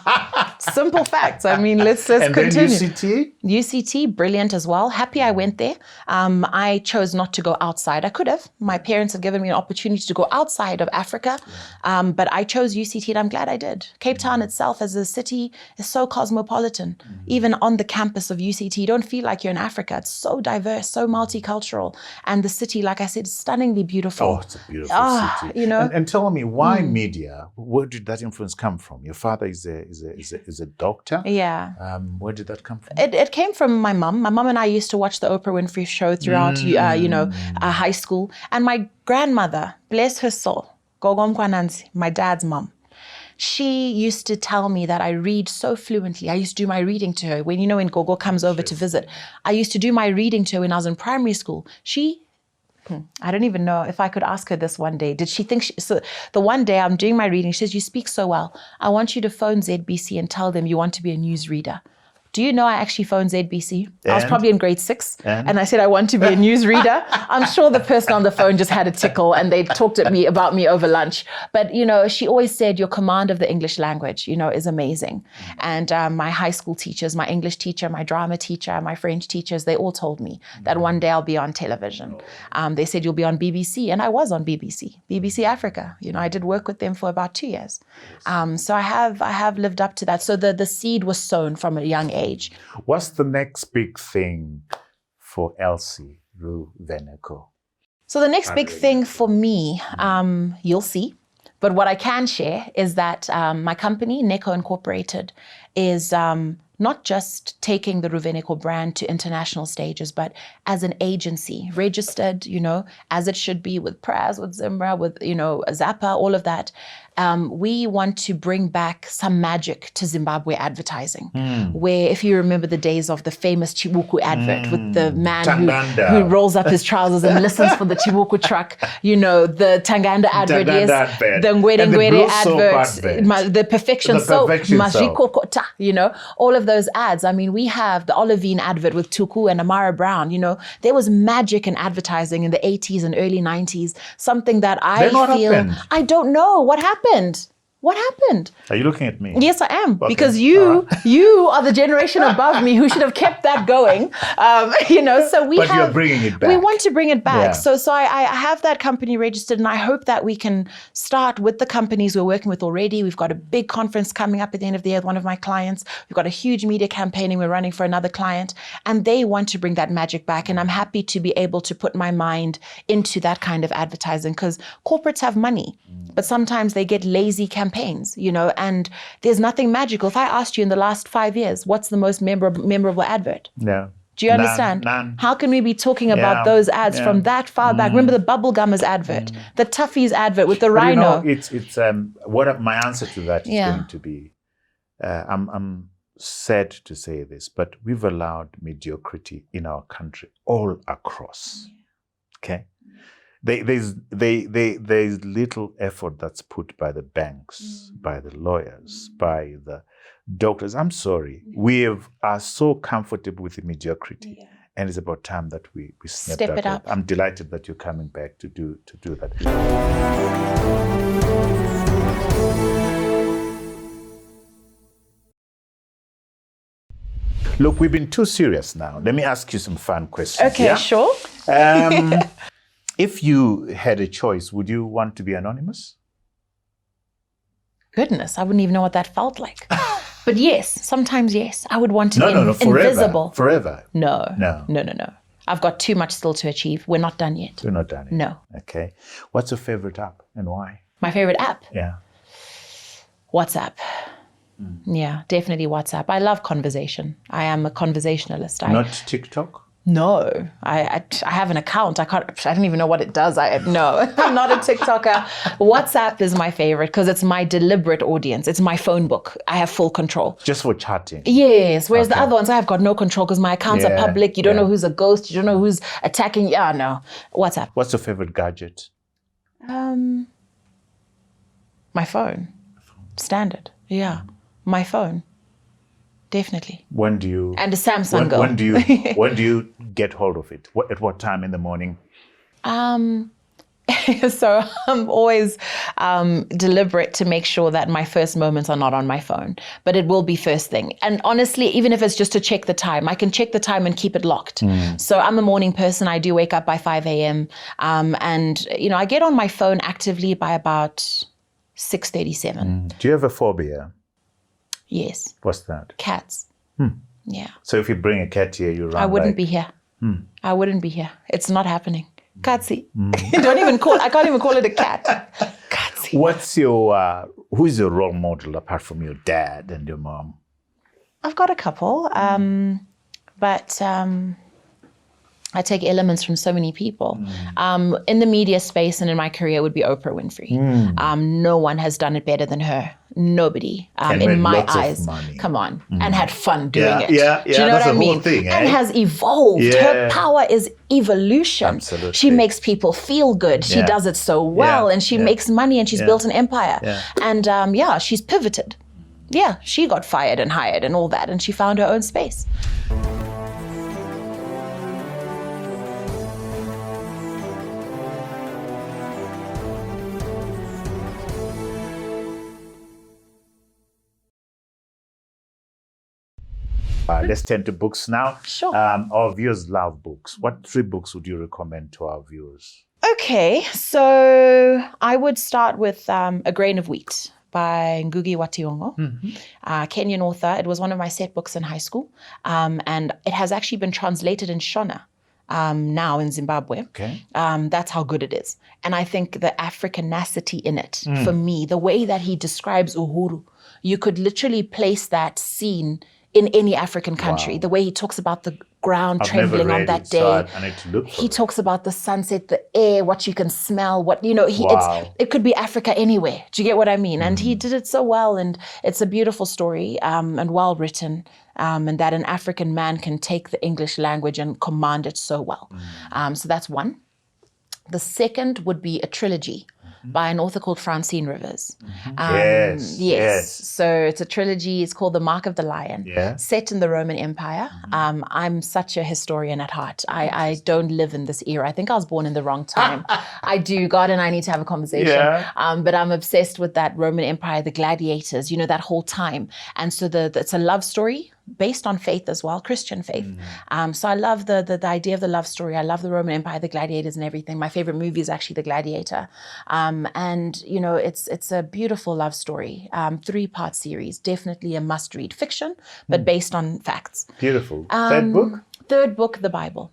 Simple facts. I mean, let's continue. And then UCT? UCT, brilliant as well. Happy I went there. I chose not to go outside. I could have. My parents have given me an opportunity to go outside of Africa, but I chose UCT and I'm glad I did. Cape Town itself as a city is so cosmopolitan. Even on the campus of UCT, you don't feel like you're in Africa. It's so diverse, so multicultural. And the city, like I said, is stunningly beautiful. Oh, it's a beautiful city. You know? And tell me, why media? Where did that influence come from? Your father is a doctor? Yeah. Where did that come from? It came from my mum. My mum and I used to watch the Oprah Winfrey Show throughout, high school. And my grandmother, bless her soul, Gogom Kwananzi, my dad's mum, she used to tell me that I read so fluently. I used to do my reading to her. When Gogo comes over to visit, I used to do my reading to her when I was in primary school. I don't even know if I could ask her this one day. Did she think, so the one day I'm doing my reading, she says, you speak so well. I want you to phone ZBC and tell them you want to be a newsreader. Do you know I actually phoned ZBC? I was probably in grade 6 and I said I want to be a newsreader. I'm sure the person on the phone just had a tickle and they talked about me over lunch. But, she always said your command of the English language, is amazing. And my high school teachers, my English teacher, my drama teacher, my French teachers, they all told me that one day I'll be on television. They said you'll be on BBC and I was on BBC Africa. I did work with them for about 2 years. So I have lived up to that. So the seed was sown from a young age. What's the next big thing for Elsie Ruvheneko? So the next big thing for me, you'll see. But what I can share is that my company, Neko Incorporated, is not just taking the Ruvheneko brand to international stages, but as an agency, registered, as it should be with Praz, with Zimbra, with, Zappa, all of that. We want to bring back some magic to Zimbabwe advertising, where if you remember the days of the famous Chibuku advert with the man who rolls up his trousers and listens for the Chibuku truck, the Tanganda advert, the Ngwere advert, the Perfection Soap, Majiko Kota, all of those ads. I mean, we have the Olivine advert with Tuku and Amara Brown. There was magic in advertising in the 80s and early 90s, something that I don't know what happened. What happened? Are you looking at me? Yes, I am. Okay. Because you are the generation above me who should have kept that going. So you're bringing it back. We want to bring it back. Yeah. So I have that company registered, and I hope that we can start with the companies we're working with already. We've got a big conference coming up at the end of the year with one of my clients. We've got a huge media campaigning we're running for another client, and they want to bring that magic back. And I'm happy to be able to put my mind into that kind of advertising, because corporates have money, but sometimes they get lazy campaigns, and there's nothing magical. If I asked you in the last 5 years, what's the most memorable advert? No. Do you understand? None. How can we be talking about those ads from that far back? Remember the Bubblegummers advert, the Toughies advert with the rhino. It's what my answer to that is going to be. I'm sad to say this, but we've allowed mediocrity in our country all across. Okay. There's little effort that's put by the banks, by the lawyers, by the doctors. I'm sorry. We are so comfortable with the mediocrity. And it's about time that we step it up. I'm delighted that you're coming back to do that. Look, we've been too serious now. Let me ask you some fun questions. Okay, sure. If you had a choice, would you want to be anonymous? Goodness, I wouldn't even know what that felt like. But yes, sometimes yes. I would want to be No, forever. invisible. Forever. No. No. I've got too much still to achieve. We're not done yet. We're not done yet. No. Okay. What's your favorite app and why? My favorite app? Yeah. WhatsApp. Yeah, definitely WhatsApp. I love conversation. I am a conversationalist. Not TikTok? No, I have an account. I don't even know what it does. No, I'm not a TikToker. WhatsApp is my favorite because it's my deliberate audience. It's my phone book. I have full control. Just for chatting? Yes, whereas the other ones, I have got no control because my accounts are public. You don't know who's a ghost. You don't know who's attacking. Yeah, no. WhatsApp. What's your favorite gadget? My phone. Standard. Yeah, my phone. Definitely. When do you... And a Samsung girl. When do you get hold of it? At what time in the morning? So I'm always deliberate to make sure that my first moments are not on my phone, but it will be first thing. And honestly, even if it's just to check the time, I can check the time and keep it locked. So I'm a morning person. I do wake up by 5 a.m. And, I get on my phone actively by about 6:37. Do you have a phobia? Yes. What's that? Cats. Yeah. So if you bring a cat here, you run I wouldn't be here. I wouldn't be here. It's not happening. Katsi. I can't even call it a cat. Katsi. Who is your role model apart from your dad and your mom? I've got a couple, but I take elements from so many people. In the media space and in my career, it would be Oprah Winfrey. No one has done it better than her. Nobody, in my eyes. Come on, and had fun doing it. Yeah, do you know what I mean? Thing, and has evolved. Yeah. Her power is evolution. Absolutely. She makes people feel good. She does it so well, and she makes money, and she's built an empire. Yeah. And she's pivoted. Yeah, she got fired and hired and all that, and she found her own space. Let's turn to books now. Sure. Our viewers love books. What 3 books would you recommend to our viewers? Okay, so I would start with A Grain of Wheat by Ngugi wa Thiong'o, Kenyan author. It was one of my set books in high school, and it has actually been translated in Shona now in Zimbabwe. Okay. That's how good it is. And I think the Africanacity in it, for me, the way that he describes Uhuru, you could literally place that scene in any African country. The way he talks about the ground trembling on that day. So I need to look for he talks about the sunset, the air, what you can smell, it could be Africa anywhere. Do you get what I mean? And he did it so well, and it's a beautiful story and well written, and that an African man can take the English language and command it so well. So that's one. The second would be a trilogy by an author called Francine Rivers. Yes. So it's a trilogy. It's called The Mark of the Lion, set in the Roman Empire. I'm such a historian at heart. I don't live in this era. I think I was born in the wrong time. I do. God and I need to have a conversation. But I'm obsessed with that Roman Empire, the gladiators, that whole time. And so it's a love story based on faith as well, Christian faith. So I love the idea of the love story. I love the Roman Empire, the gladiators and everything. My favorite movie is actually The Gladiator. And it's a beautiful love story. 3-part series, definitely a must read. Fiction, but based on facts. Beautiful. Third book? Third book, the Bible.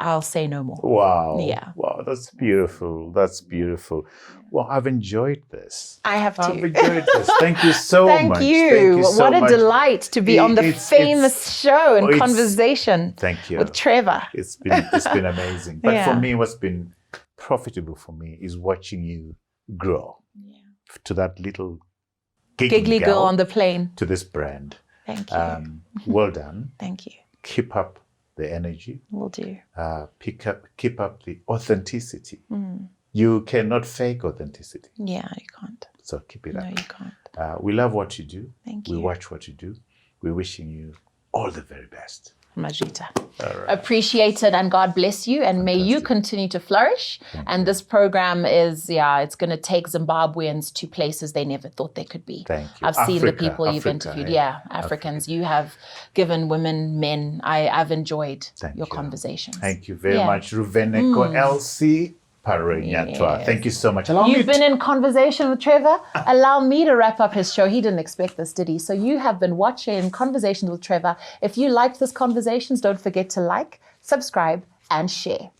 I'll say no more. Wow. Yeah. Wow, that's beautiful. That's beautiful. Well, I've enjoyed this. I have I've too. enjoyed this. Thank you so Thank much. you. Thank you so what a much. delight to be on the famous show and conversation Thank you. with Trevor. It's been amazing. But Yeah. for me, what's been profitable for me is watching you grow to that little Giggly girl on the plane. to this brand. Thank you. Well done. Thank you. Keep up the energy. Will do. Keep up the authenticity. You cannot fake authenticity. Yeah, you can't. So keep it up. No, you can't. We love what you do. Thank We you. watch what you do. We're wishing you all the very best. Majita. All right. Appreciate it, and God bless you, and may you continue to flourish. And this program is, it's going to take Zimbabweans to places they never thought they could be. Thank you. I've seen the Africa, people you've Africa, interviewed. yeah. Africans. You have given women, men. I've enjoyed Thank your you. conversations. Thank you very much, Ruvheneko LC Parirenyatwa. Yes. Thank you so much. You've been in conversation with Trevor. Allow me to wrap up his show. He didn't expect this, did he? So you have been watching Conversations with Trevor. If you liked this conversations, don't forget to like, subscribe, and share.